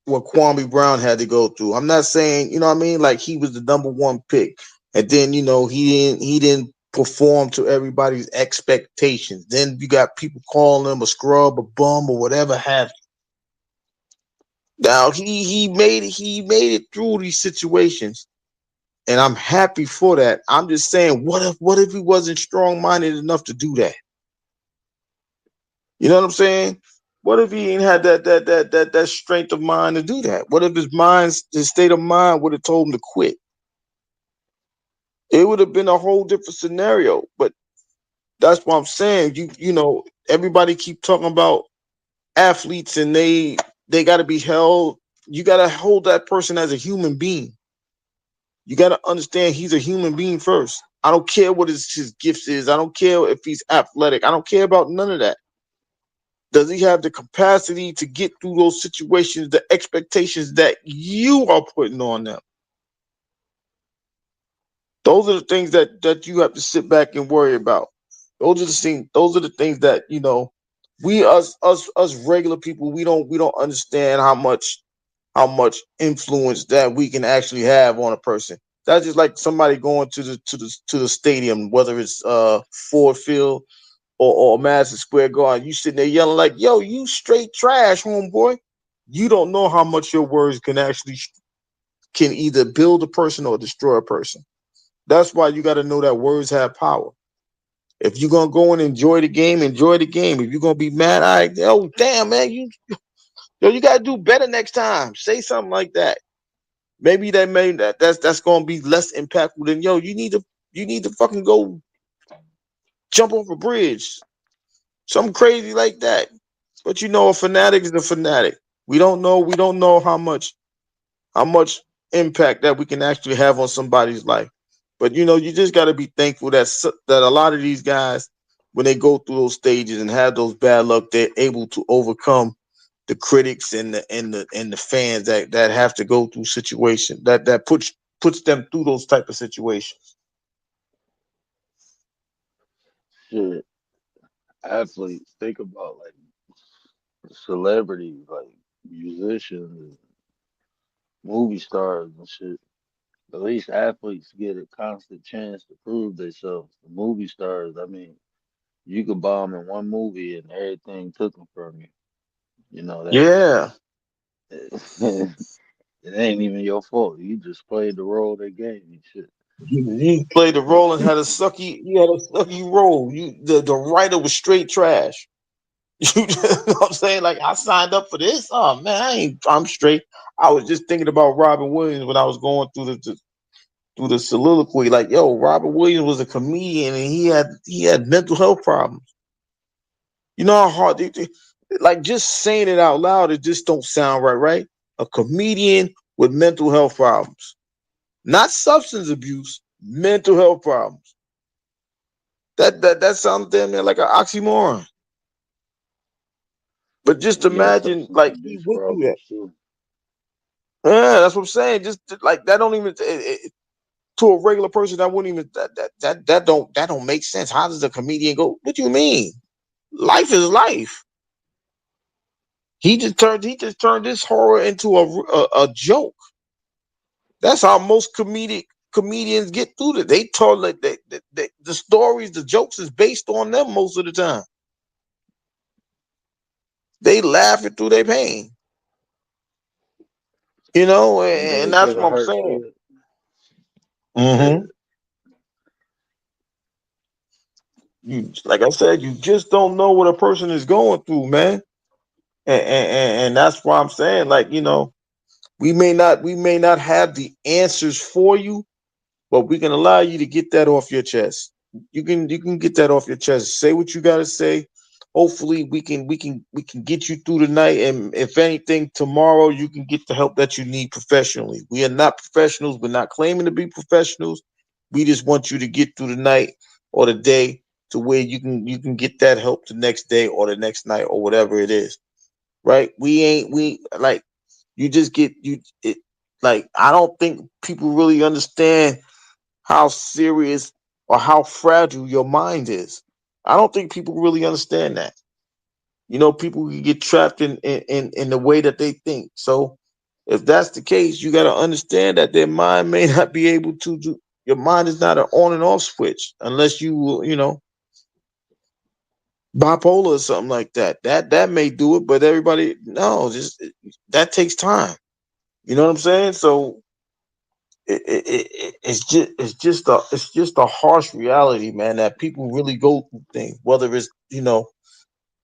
what Kwame Brown had to go through. I'm not saying, what I mean, like he was the number one pick. And then, he didn't perform to everybody's expectations. Then you got people calling him a scrub, a bum, or whatever have you. Now he made it through these situations, and I'm happy for that. I'm just saying, what if he wasn't strong minded enough to do that? You know what I'm saying? What if he ain't had that strength of mind to do that? What if his state of mind would have told him to quit? It would have been a whole different scenario. But that's what I'm saying. Everybody keep talking about athletes, and they got to be held. You got to hold that person as a human being. You got to understand he's a human being first. I don't care what his gifts is. I don't care if he's athletic. I don't care about none of that. Does he have the capacity to get through those situations, the expectations that you are putting on them? Those are the things that you have to sit back and worry about. Those are the things that we us regular people, we don't understand how much influence that we can actually have on a person. That's just like somebody going to the stadium, whether it's Ford Field or Madison Square Garden. You sitting there yelling like, "Yo, you straight trash, homeboy." You don't know how much your words can either build a person or destroy a person. That's why you got to know that words have power. If you're gonna go and enjoy the game, enjoy the game. If you're gonna be mad, oh damn man, you gotta do better next time. Say something like that. Maybe that's gonna be less impactful than you need to fucking go jump off a bridge. Something crazy like that. But a fanatic is a fanatic. We don't know how much impact that we can actually have on somebody's life. But you just got to be thankful that a lot of these guys, when they go through those stages and have those bad luck, they're able to overcome the critics and the fans that have to go through situations that puts them through those type of situations. Shit, athletes, think about like celebrities, like musicians, and movie stars and shit. At least athletes get a constant chance to prove themselves. The movie stars, I mean, you could bomb in one movie and everything took them from you. You know that Yeah, it ain't even your fault. You just played the role they gave you. Shit. you played the role and had a sucky. You had a sucky role. The writer was straight trash. You know what I'm saying? Like I signed up for this. Oh man, I'm straight. I was just thinking about Robin Williams when I was going through the soliloquy. Like, yo, Robin Williams was a comedian and he had mental health problems. You know how hard like just saying it out loud, it just don't sound right, right? A comedian with mental health problems. Not substance abuse, mental health problems. That sounds damn near like an oxymoron. But just Yeah, imagine, substance like, he abuse went through that. problems too. Yeah, that's what I'm saying. Just like that don't even to a regular person that wouldn't even that don't make sense. How does a comedian go? What do you mean? Life is life. He just turned this horror into a joke. That's how most comedians get through it. They told like the stories, the jokes is based on them most of the time. They laughing through their pain, And then and they that's take a what I'm hurt saying. to it. Mm-hmm. You like I said, you just don't know what a person is going through, man. And that's why I'm saying, like, we may not have the answers for you, but we can allow you to get that off your chest. You can get that off your chest. Say what you gotta say. Hopefully we can get you through the night. And if anything, tomorrow you can get the help that you need professionally. We are not professionals. We're not claiming to be professionals. We just want you to get through the night or the day to where you can get that help the next day or the next night or whatever it is. Right? We like you just get you it like I don't think people really understand how serious or how fragile your mind is. I don't think people really understand that. People can get trapped in the way that they think. So if that's the case, you got to understand that their mind may not be able to do. Your mind is not an on and off switch unless bipolar or something like that. That may do it, but everybody no, just that takes time. You know what I'm saying? So it's just a harsh reality, man, that people really go through things. Whether it's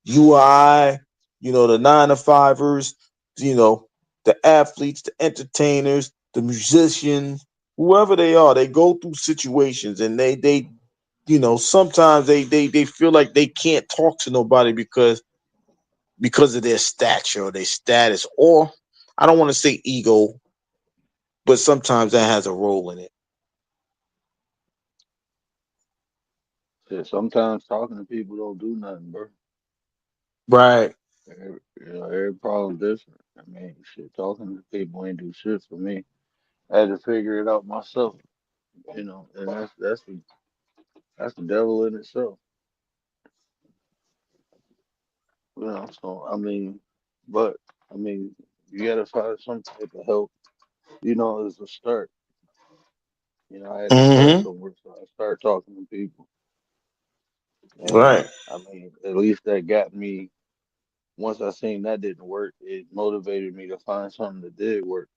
you or I, the nine to fivers, you know, the athletes, the entertainers, the musicians, whoever they are, they go through situations and they sometimes they feel like they can't talk to nobody because of their stature or their status, or I don't want to say ego, but sometimes that has a role in it. Shit, sometimes talking to people don't do nothing, bro. Right. Every problem different. I mean, shit, talking to people ain't do shit for me. I had to figure it out myself, and that's the devil in itself, So but I mean, you gotta find some type of help, as a start. I had to start Mm-hmm. somewhere, so I started talking to people, and Right. I mean, at least that got me. Once I seen that didn't work, it motivated me to find something that did work.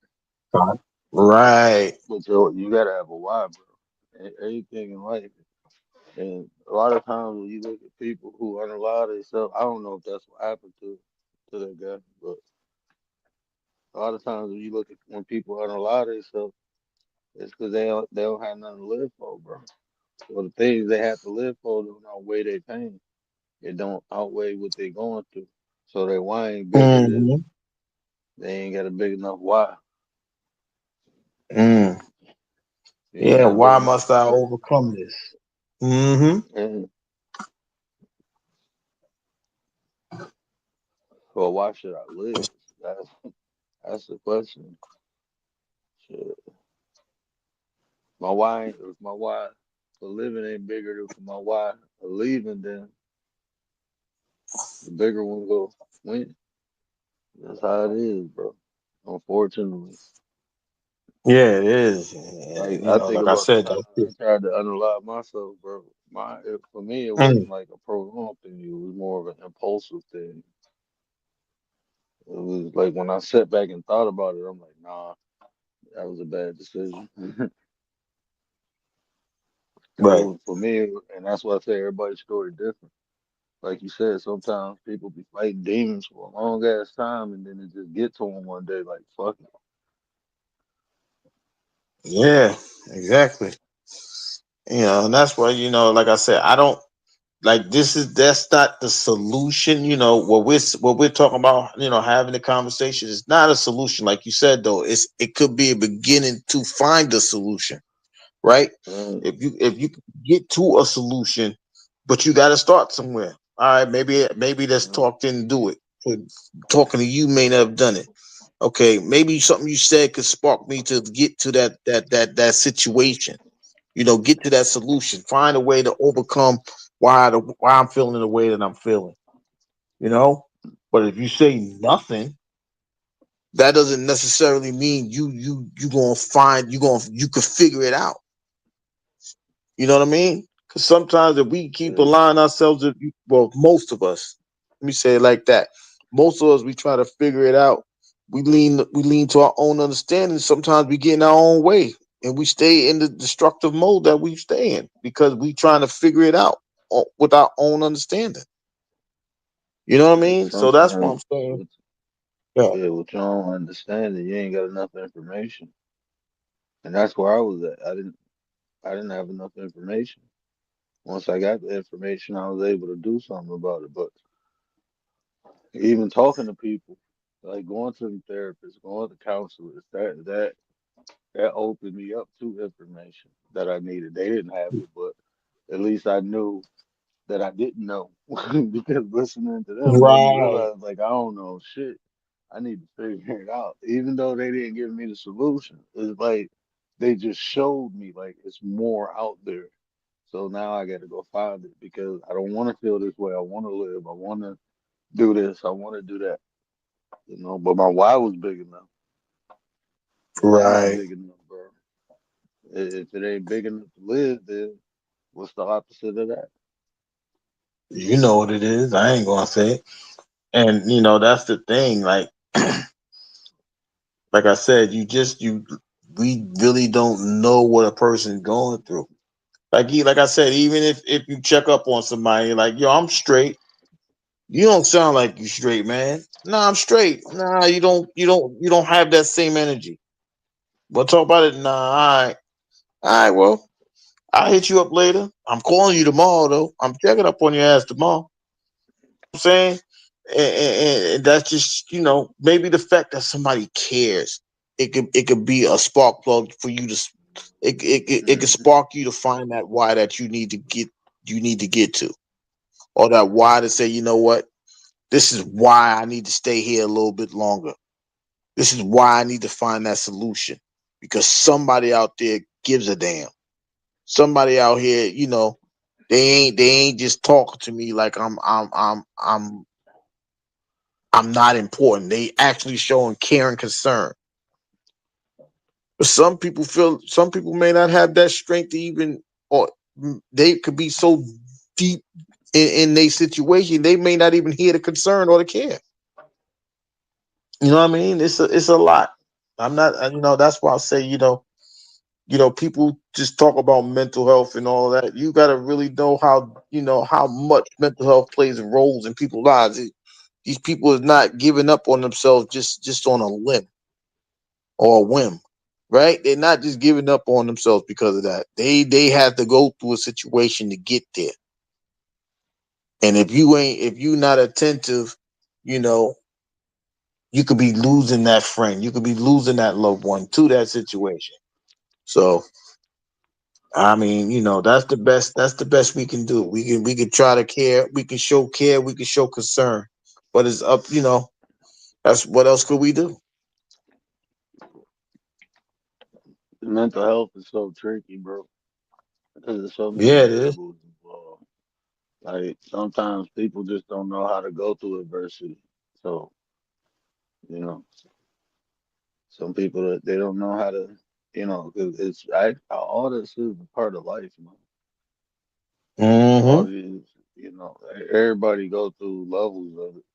Right. But you gotta have a why, bro. Everything in life. And a lot of times when you look at people who unallow themselves, I don't know if that's what happened to that guy, but a lot of times when you look at when people unallow themselves, it's because they don't have nothing to live for, bro. So the things they have to live for don't outweigh their pain. It don't outweigh what they're going through. So their why ain't big as it. Mm-hmm. They ain't got a big enough why. Mm. They ain't Yeah. got a big Why enough must I why. overcome this? Mm-hmm. And well, why should I live? That's that's the question. Shit. If my why for living ain't bigger than for my why for leaving, then the bigger one go win. That's how it is, bro. Unfortunately, Yeah, it is. like I think Like I about the said, time I tried to unalive myself, bro. For me, it mm, wasn't like a prolonged thing. It was more of an impulsive thing. It was like when I sat back and thought about it, I'm like, nah, that was a bad decision. right. So for me, and that's why I say everybody's story different. Like you said, sometimes people be fighting demons for a long ass time, and then it just get to them one day, like fuck it. Yeah, exactly. And that's why, like I said, I don't like that's not the solution. What we're talking about, having the conversation is not a solution. Like you said, though, it could be a beginning to find a solution. right? Right. If you get to a solution, but you got to start somewhere. All right, maybe let's Right. talk didn't do it. So talking to you may not have done it. Okay, maybe something you said could spark me to get to that situation. Get to that solution. Find a way to overcome why I'm feeling the way that I'm feeling. You know, but if you say nothing, that doesn't necessarily mean you gonna find you could figure it out. You know what I mean? Because sometimes if we keep Yeah. allowing ourselves, well, most of us, let me say it like that. Most of us, we try to figure it out. We lean to our own understanding. Sometimes we get in our own way, and we stay in the destructive mode that we stay in because we trying to figure it out with our own understanding. You know what I But mean? So that's what sometimes, I'm saying. with, Yeah. yeah, with your own understanding, you ain't got enough information, and that's where I was at. I didn't have enough information. Once I got the information, I was able to do something about it. But even talking to people, like going to the therapist, going to counselors, that opened me up to information that I needed. They didn't have it, but at least I knew that I didn't know because listening to them made me Right. realize like I don't know shit. I need to figure it out. Even though they didn't give me the solution, it's like they just showed me like it's more out there. So now I got to go find it because I don't want to feel this way. I want to live. I want to do this. I want to do that. But my why was big enough. It ain't not Right. big enough, bro. If it ain't big enough to live, then what's the opposite of that? You know what it is. I ain't gonna say it. And that's the thing. Like I said, we really don't know what a person's going through. Like I said, even if you check up on somebody, like yo, I'm straight. You don't sound like you straight, man. Nah, I'm straight. Nah, you don't have that same energy. We'll talk about it. Nah, all right. Well, I'll hit you up later. I'm calling you tomorrow though. I'm checking up on your ass tomorrow. I'm saying, and that's just maybe the fact that somebody cares. It could be a spark plug for you to. It could Hmm. spark you to find that why that you need to get to, or that why to say, you know what, this is why I need to stay here a little bit longer. This is why I need to find that solution because somebody out there gives a damn. Somebody out here, they ain't just talking to me like I'm not important. They actually showing care and concern. But some people may not have that strength to even, or they could be so deep in their situation, they may not even hear the concern or the care. You know what I mean? It's a lot. I'm not, that's why I say, people just talk about mental health and all that. You got to really know how much mental health plays roles in people's lives. These people is not giving up on themselves just on a limb or a whim, right? They're not just giving up on themselves because of that. They have to go through a situation to get there. And if you not attentive, you know, you could be losing that friend. You could be losing that loved one to that situation. So I mean, that's the best we can do. We can try to care, we can show care, we can show concern. But it's up, that's what else could we do? Mental health is so tricky, bro, because there's so many Yeah, it is. variables involved. Like sometimes people just don't know how to go through adversity. So, you know, some people that they don't know how to, 'cause all this is a part of life, man. All Mm-hmm. these, everybody go through levels of it.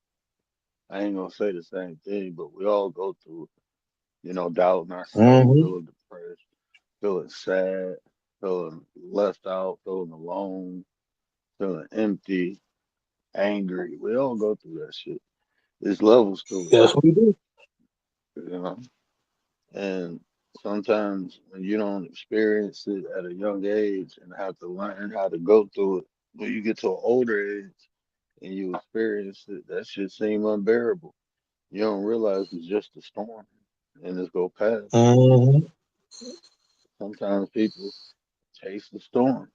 I ain't gonna say the same thing, but we all go through it. Doubting ourselves, Mm-hmm. feeling depressed, feeling sad, feeling left out, feeling alone, feeling empty, angry. We all go through that shit. There's levels to it, Yes, we do. you know. And sometimes when you don't experience it at a young age and have to learn how to go through it, when you get to an older age and you experience it, that shit seem unbearable. You don't realize it's just a storm and it's go past. Mm-hmm. Sometimes people chase the storm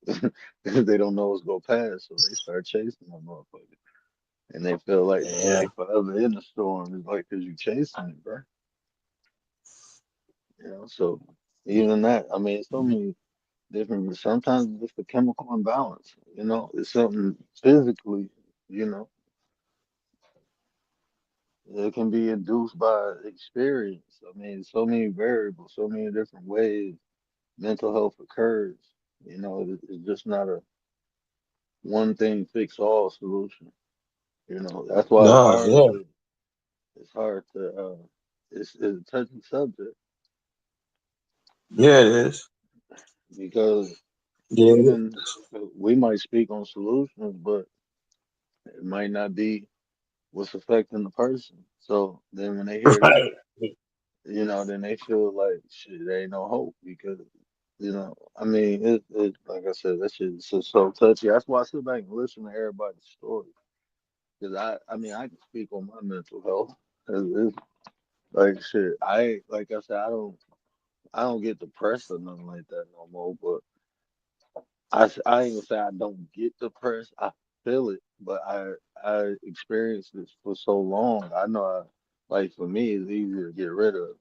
because they don't know what's gonna pass, so they start chasing them motherfuckers, and they feel like Yeah. they forever in the storm. It's like because you chasing it, bro. You know, so even that, I mean, so many different. Sometimes it's just a chemical imbalance. You know, it's something physically. You know, it can be induced by experience. I mean, so many variables, so many different ways mental health occurs. You know, it's just not a one thing fix all solution. You know, that's why No, yeah. it's hard to it's a touchy subject, you Yeah, it know, is. because Yeah. even we might speak on solutions, but it might not be what's affecting the person. So then when they hear that, Right. then they feel like shit, there ain't no hope because, I mean, it like I said, that shit is just so touchy. That's why I sit back and listen to everybody's story. Because I mean, I can speak on my mental health. It's like shit. Like I said, I don't get depressed or nothing like that no more. But I ain't gonna say I don't get depressed. I feel it, but I experienced this for so long. I know like for me, it's easier to get rid of.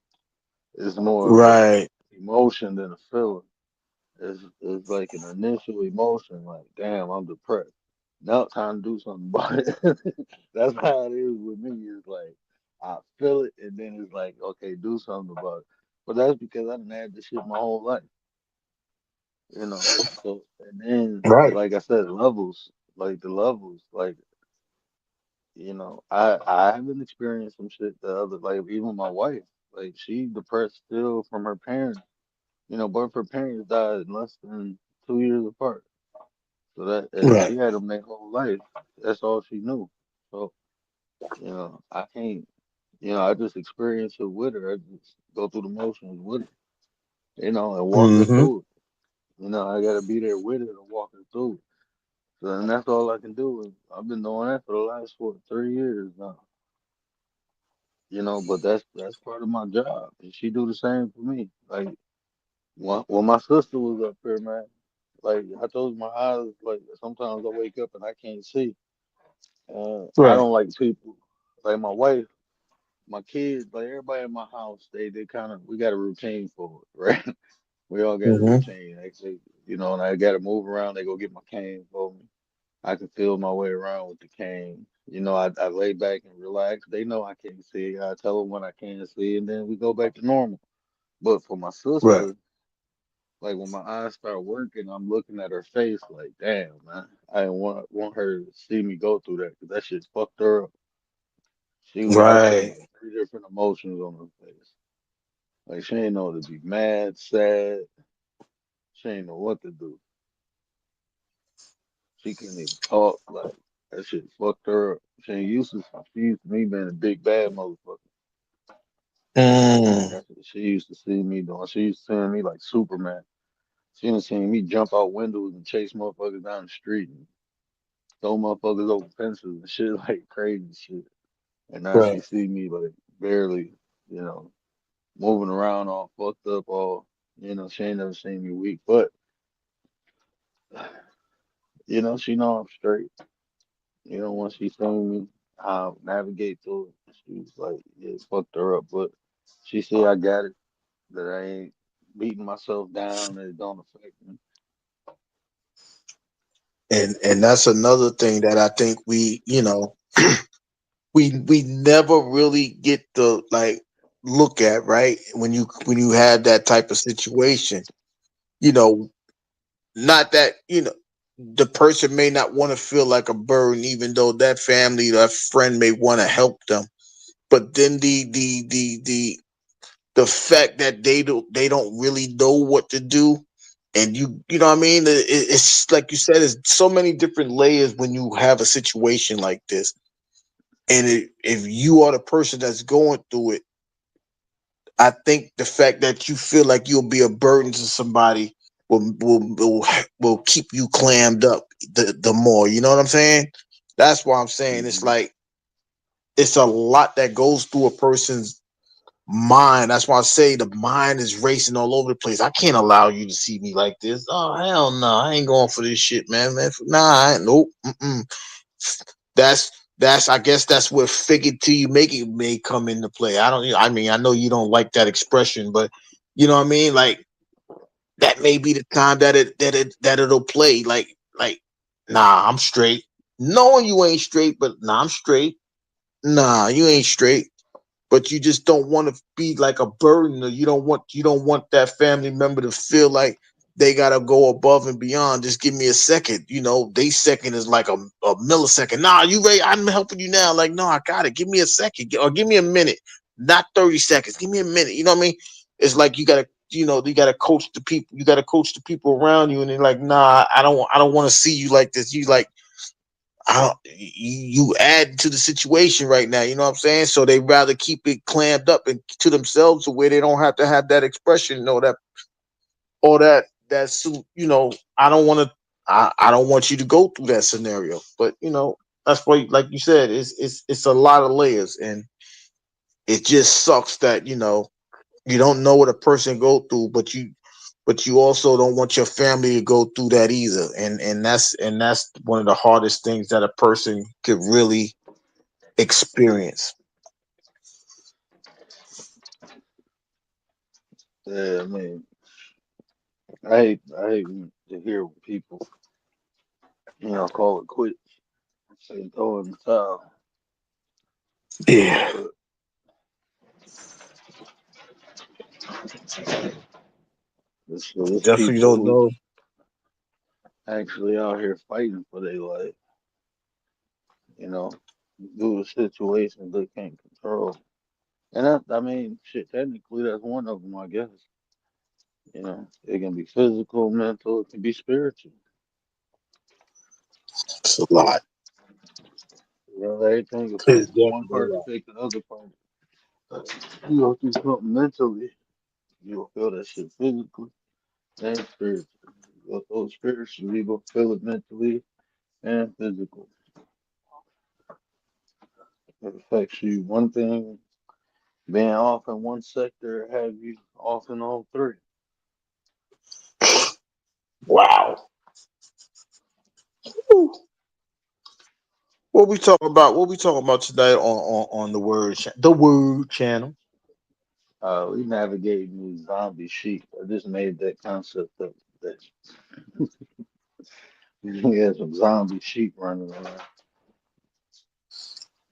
It's more of a Right. emotion than a feeling. It's like an initial emotion, like damn, I'm depressed. Now it's time to do something about it. That's how it is with me. It's like I feel it, and then it's like, okay, do something about it. But that's because I done had this shit my whole life, you know. So and then, Right. like I said, levels, like the levels, like I haven't experienced some shit the other, like even my wife, like she depressed still from her parents. Both her parents died in less than 2 years apart. So that and Right. she had them their whole life. That's all she knew. So I can't. I just experience it with her. I just go through the motions with her. And walk her Mm-hmm. through it. I gotta be there with her to walk her through it. So and that's all I can do. And I've been doing that for the last 3 years now. But that's part of my job, and she do the same for me. Like when my sister was up here, man. Like I told you, my eyes like sometimes I wake up and I can't see. I Right. don't like people like my wife, my kids, like everybody in my house. They kind of we got a routine for it, right? We all got a Mm-hmm. routine. And I got to move around. They go get my cane for me. I can feel my way around with the cane. I lay back and relax. They know I can't see. I tell them when I can't see, and then we go back to normal. But for my Right. sister, like when my eyes start working, I'm looking at her face like, damn, man, I didn't want her to see me go through that because that shit fucked her up. I Right. seen 3 different emotions on her face. Like she ain't know to be mad, sad. She ain't know what to do. She couldn't even talk. Like that shit fucked her up. She used to me being a big bad motherfucker. Mm. That's what she used to see me doing. She used to see me like Superman. She done seen me jump out windows and chase motherfuckers down the street and throw motherfuckers over fences and shit like crazy shit. And now she Right. see me like barely, you know, moving around all fucked up, all she ain't never seen me weak. But she know I'm straight. Once she seen me, I'll navigate through it. She was like, yeah, it fucked her up. But she see I got it, that I ain't beating myself down, that it don't affect me. And that's another thing that I think we never really get to like look at, right? When you have that type of situation, you know, not that, the person may not want to feel like a burden, even though that family, that friend may want to help them. But then the fact that they don't really know what to do, and you know what I mean. It's like you said, there's so many different layers when you have a situation like this, and if you are the person that's going through it, I think the fact that you feel like you'll be a burden to somebody will keep you clammed up the more. You know what I'm saying? That's why I'm saying it's Hmm. like it's a lot that goes through a person's. mind. That's why I say the mind is racing all over the place. I can't allow you to see me like this. Oh hell no, I ain't going for this shit, man. Nah, I ain't, nope. Mm-mm. That's I guess that's where fake it till you make it may come into play. I mean I know you don't like that expression, but you know what I mean? Like that may be the time that it'll play. Like, nah, I'm straight. Knowing you ain't straight, but nah, I'm straight. Nah, you ain't straight. But you just don't want to be like a burden, or you don't want that family member to feel like they gotta go above and beyond. Just give me a second. They second is like a millisecond. Nah, you ready? I'm helping you now. Like, no, I got it. Give me a second, or give me a minute, not 30 seconds. Give me a minute. You know what I mean? It's like you gotta coach the people. You gotta coach the people around you, and they're like, nah, I don't want to see you like this. You like you add to the situation right now. You know what I'm saying? So they rather keep it clammed up and to themselves, to where they don't have to have that expression. That or that's I don't want to. I don't want you to go through that scenario. But that's why, like you said, it's a lot of layers, and it just sucks that you don't know what a person go through, but you also don't want your family to go through that either. And that's one of the hardest things that a person could really experience. Yeah, I mean, I hate to hear when people, call it quits, say throw in the towel. Yeah, But there's definitely people don't who know. actually out here fighting for their life, you know, due to situations they can't control. And I mean, shit, technically that's one of them, I guess. It can be physical, mental, it can be spiritual. It's a lot. Everything It's affects one definitely a part, lot. affects the other part. You go through something mentally, you'll feel that shit physically and spiritually. You go through it spiritually, you go feel it mentally and physically. It affects you one thing, being off in one sector, have you off in all three. Wow. Whew. What we talking about tonight on the word channel? We navigating these zombie sheep. I just made that concept up that we had some zombie sheep running around.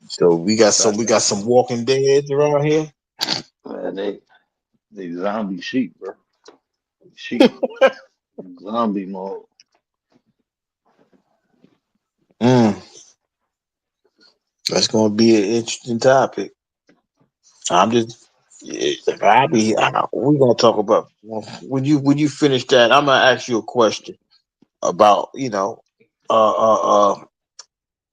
So we got some Got we that. got some walking deads around here. Man, they zombie sheep, bro. Sheep zombie mode. Mm, that's gonna be an interesting topic. I'm just we're gonna talk about when you finish that. I'm gonna ask you a question about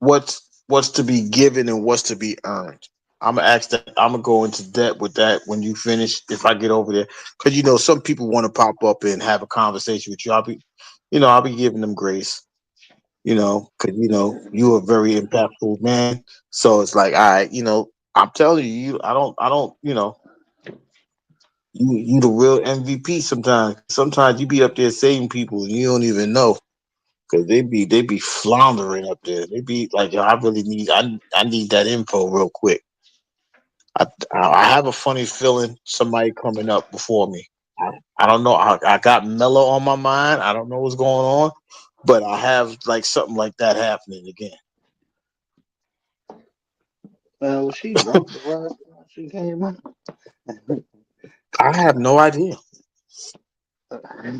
what's to be given and what's to be earned. I'm gonna ask that. I'm gonna go into depth with that when you finish. If I get over there, because some people want to pop up and have a conversation with you. I'll be giving them grace. Because you're a very impactful man. So it's like, all right, I'm telling you, I don't, you the real MVP. Sometimes you be up there saving people and you don't even know. Cause they be floundering up there. They be like, yo, I need that info real quick. I have a funny feeling somebody coming up before me. I don't know. I got Mello on my mind. I don't know what's going on, but I have like something like that happening again. Man, was she drunk the last time she came out? I have no idea.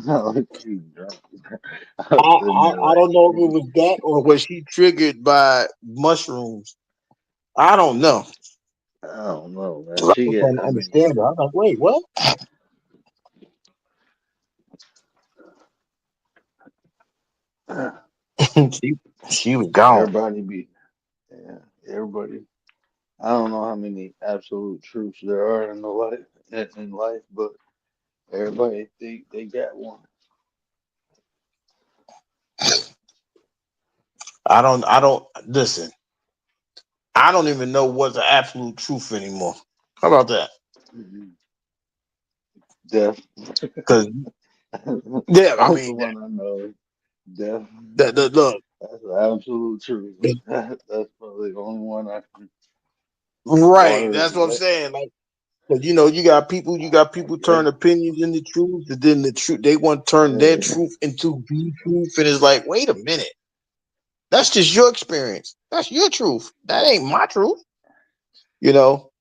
No, she was drunk. I I, was sitting I there I like, don't know if it "Nigga, was that or was she triggered by mushrooms. I don't know. I don't know, man. 'Cause I She was get, trying to I mean, understand her. I was like, wait, what? she she was gone. everybody be, yeah, everybody. I don't know how many absolute truths there are in the life, in life, but everybody think they got one. I don't listen. I don't even know what's the absolute truth anymore. How about that? Mhm. Death. Because yeah, I That's the mean one I know. Death. that look. That's the absolute truth. That's probably the only one I can. Right, Or that's what I'm let. saying. Like, 'cause, you got people Yeah. turn opinions into truth, and then the truth they want to turn their Yeah. truth into the truth, and it's like, wait a minute, that's just your experience, that's your truth, that ain't my truth, you know.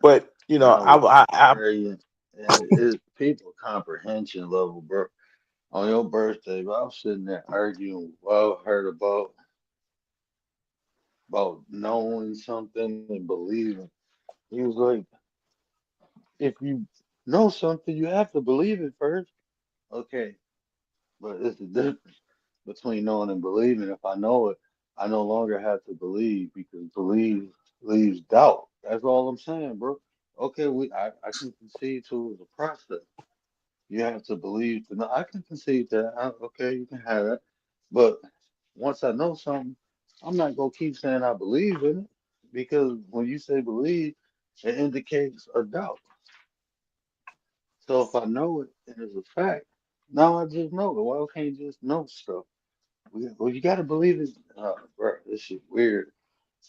But That was I very. And it's people comprehension level, bro. On your birthday, bro, I was sitting there arguing. Well, I heard about knowing something and believing. He was like, if you know something, you have to believe it first. Okay, but it's the difference between knowing and believing. If I know it, I no longer have to believe because believe leaves doubt. That's all I'm saying, bro. Okay, I can concede to the process. You have to believe to know. I can concede that. Okay, you can have that. But once I know something, I'm not gonna keep saying I believe in it because when you say believe, it indicates a doubt. So if I know it and it's a fact, now I just know it. Why can't you just know stuff? Well, you gotta believe it. Bro, this shit weird.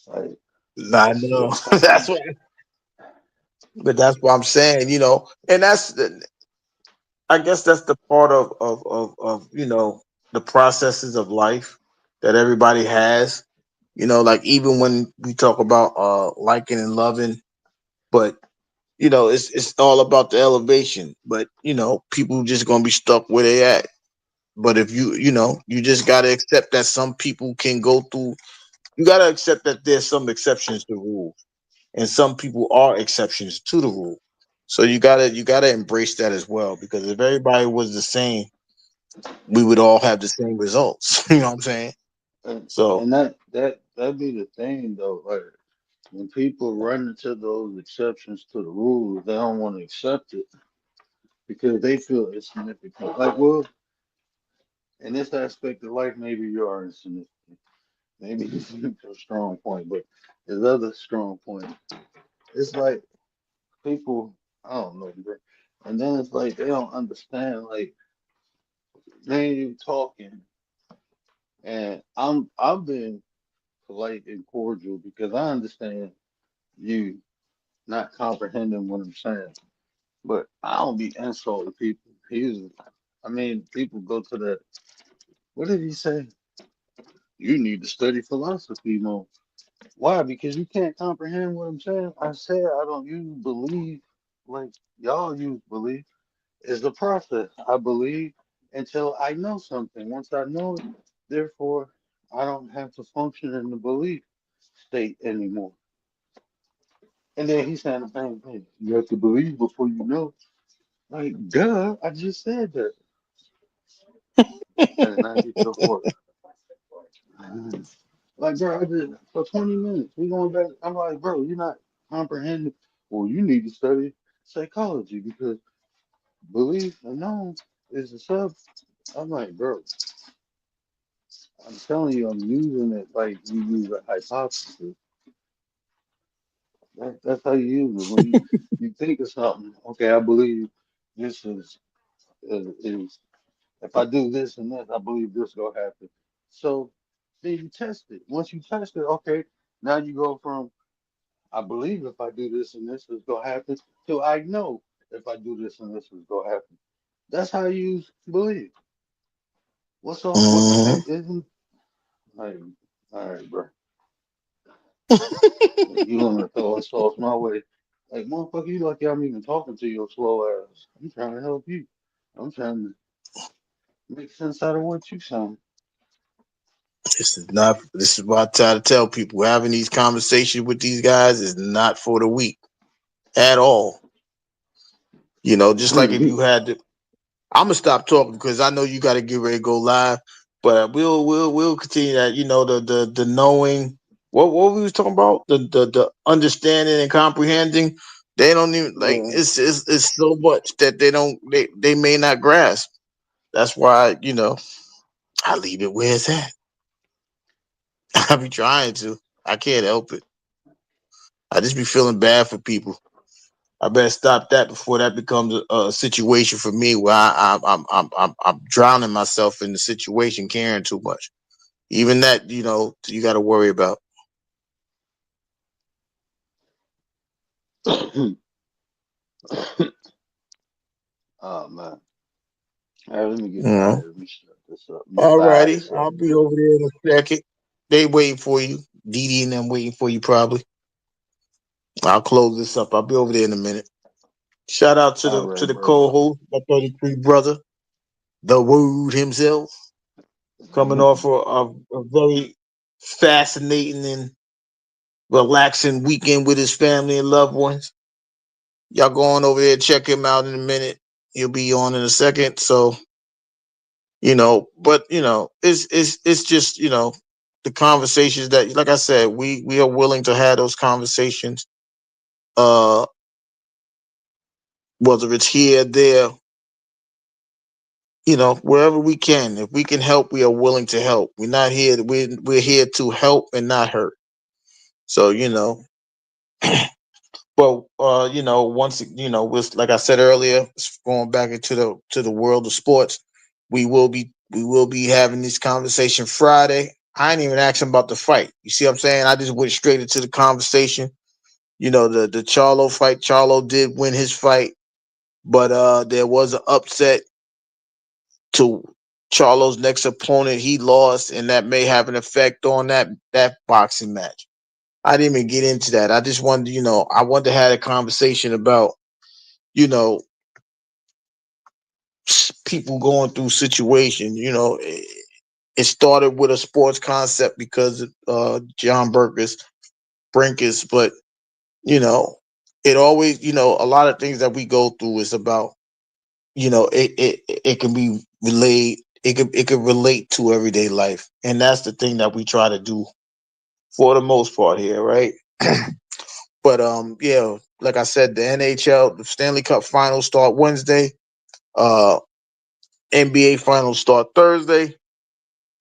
Like I this know shit fucking. that's what, but that's what I'm saying, and I guess that's the part of the processes of life that everybody has. Like even when we talk about liking and loving, but it's all about the elevation. But people just gonna be stuck where they at. But if you just gotta accept that some people can go through. You gotta accept that there's some exceptions to the rule, and some people are exceptions to the rule. So you gotta embrace that as well. Because if everybody was the same, we would all have the same results. You know what I'm saying? So And that be the thing though. Like when people run into those exceptions to the rules, they don't want to accept it because they feel it's significant. Like, well, in this aspect of life, maybe you are insignificant. Maybe it's a strong point, but there's other strong points. It's like people, I don't know, bro. And then it's like they don't understand. Like, man, you talking, and I've been polite and cordial because I understand you not comprehending what I'm saying. But I don't be insulting people. I mean, people go to that. What did he say? You need to study philosophy more. Why? Because you can't comprehend what I'm saying. I said I don't use believe like y'all use belief. It's the process. I believe until I know something. Once I know it, therefore, I don't have to function in the belief state anymore. And then he's saying the same thing. You have to believe before you know. Like, duh, I just said that. And now get your fork. Like, bro, I did for 20 minutes. We going back. I'm like, bro, you're not comprehending. Well, you need to study psychology because belief alone is a sub. I'm like, bro, I'm telling you, I'm using it like you use a hypothesis. That's how you use it. When you think of something, okay, I believe this is if I do this and this, I believe this gonna happen. So then you test it. Once you test it, okay, now you go from I believe if I do this and this is gonna happen to I know if I do this and this is gonna happen. That's how you believe. What's all what mhm. isn't like all right, bro. You want to throw insults my way. Like motherfucker, you lucky I'm even talking to your slow ass. I'm trying to help you. I'm trying to make sense out of what you saying. This is what I try to tell people. Having these conversations with these guys is not for the weak at all. Just like if you had to, I'm gonna stop talking because I know you got to get ready to go live. But we'll continue that. The knowing what we was talking about, the understanding and comprehending. They don't even like Yeah. it's so much that they may not grasp. That's why I leave it where it's at. I be trying to. I can't help it. I just be feeling bad for people. I better stop that before that becomes a situation for me where I'm drowning myself in the situation, caring too much. Even that, you got to worry about. Oh man. All right, let me get You up out of know. here. Let me shut this up. Let me All fire righty, this up. I'll be over there in a second. They waiting for you. Dee Dee and them waiting for you probably. I'll close this up. I'll be over there in a minute. Shout out to All the right, to the bro. co-host, my 33 brother, the Word himself, coming off a very fascinating and relaxing weekend with his family and loved ones. Y'all go on over there, check him out in a minute. He'll be on in a second. So, but it's just, the conversations that, like I said, we are willing to have those conversations. Uh Whether it's here, there, wherever we can. If we can help, we are willing to help. We're not here, we're here to help and not hurt. So, but once with, like I said earlier, going back into the world of sports, we will be having this conversation Friday. I ain't even asking about the fight. You see what I'm saying? I just went straight into the conversation. The Charlo fight. Charlo did win his fight, but there was an upset to Charlo's next opponent. He lost, and that may have an effect on that boxing match. I didn't even get into that. I just wanted, I wanted to have a conversation about, you know, people going through situations. It started with a sports concept because of John Brinkus, but you know, it always, a lot of things that we go through is about, it can be relayed. It can relate to everyday life, and that's the thing that we try to do for the most part here, right? But yeah, like I said, the NHL, the Stanley Cup Finals start Wednesday. Uh, NBA Finals start Thursday.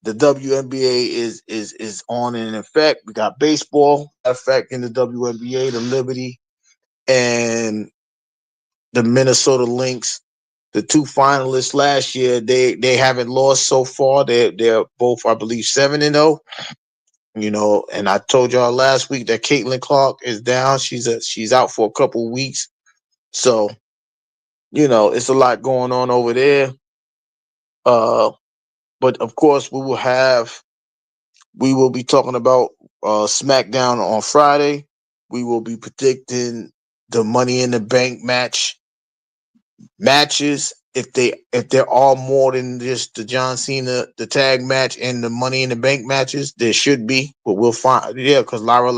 The WNBA is on and in effect. We got baseball effect in the WNBA, the Liberty and the Minnesota Lynx. The two finalists last year, they haven't lost so far. They're both, I believe, 7-0. And I told y'all last week that Caitlin Clark is down. She's out for a couple of weeks. So, it's a lot going on over there. But of course we will be talking about SmackDown on Friday. We will be predicting the Money in the Bank matches. If there are more than just the John Cena, the tag match, and the Money in the Bank matches, there should be, but we'll find. Yeah, because Lyra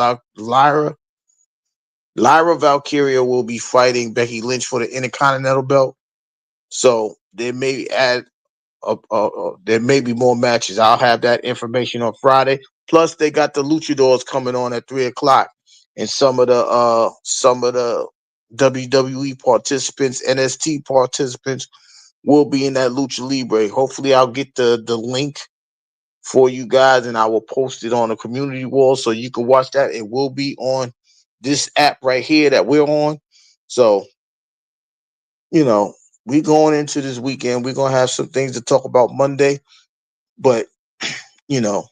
Valkyria will be fighting Becky Lynch for the Intercontinental belt. So there may be more matches. I'll have that information on Friday. Plus, they got the Luchadors coming on at 3:00, and some of the WWE participants, NXT participants, will be in that Lucha Libre. Hopefully, I'll get the link for you guys, and I will post it on the community wall so you can watch that. It will be on this app right here that we're on. So, we going into this weekend. We're gonna have some things to talk about Monday, but you know,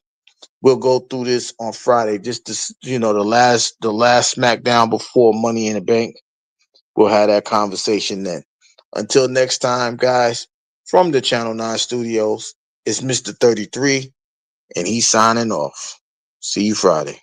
we'll go through this on Friday. Just to, the last SmackDown before Money in the Bank. We'll have that conversation then. Until next time, guys, from the Channel 9 studios, it's Mr. 33, and he's signing off. See you Friday.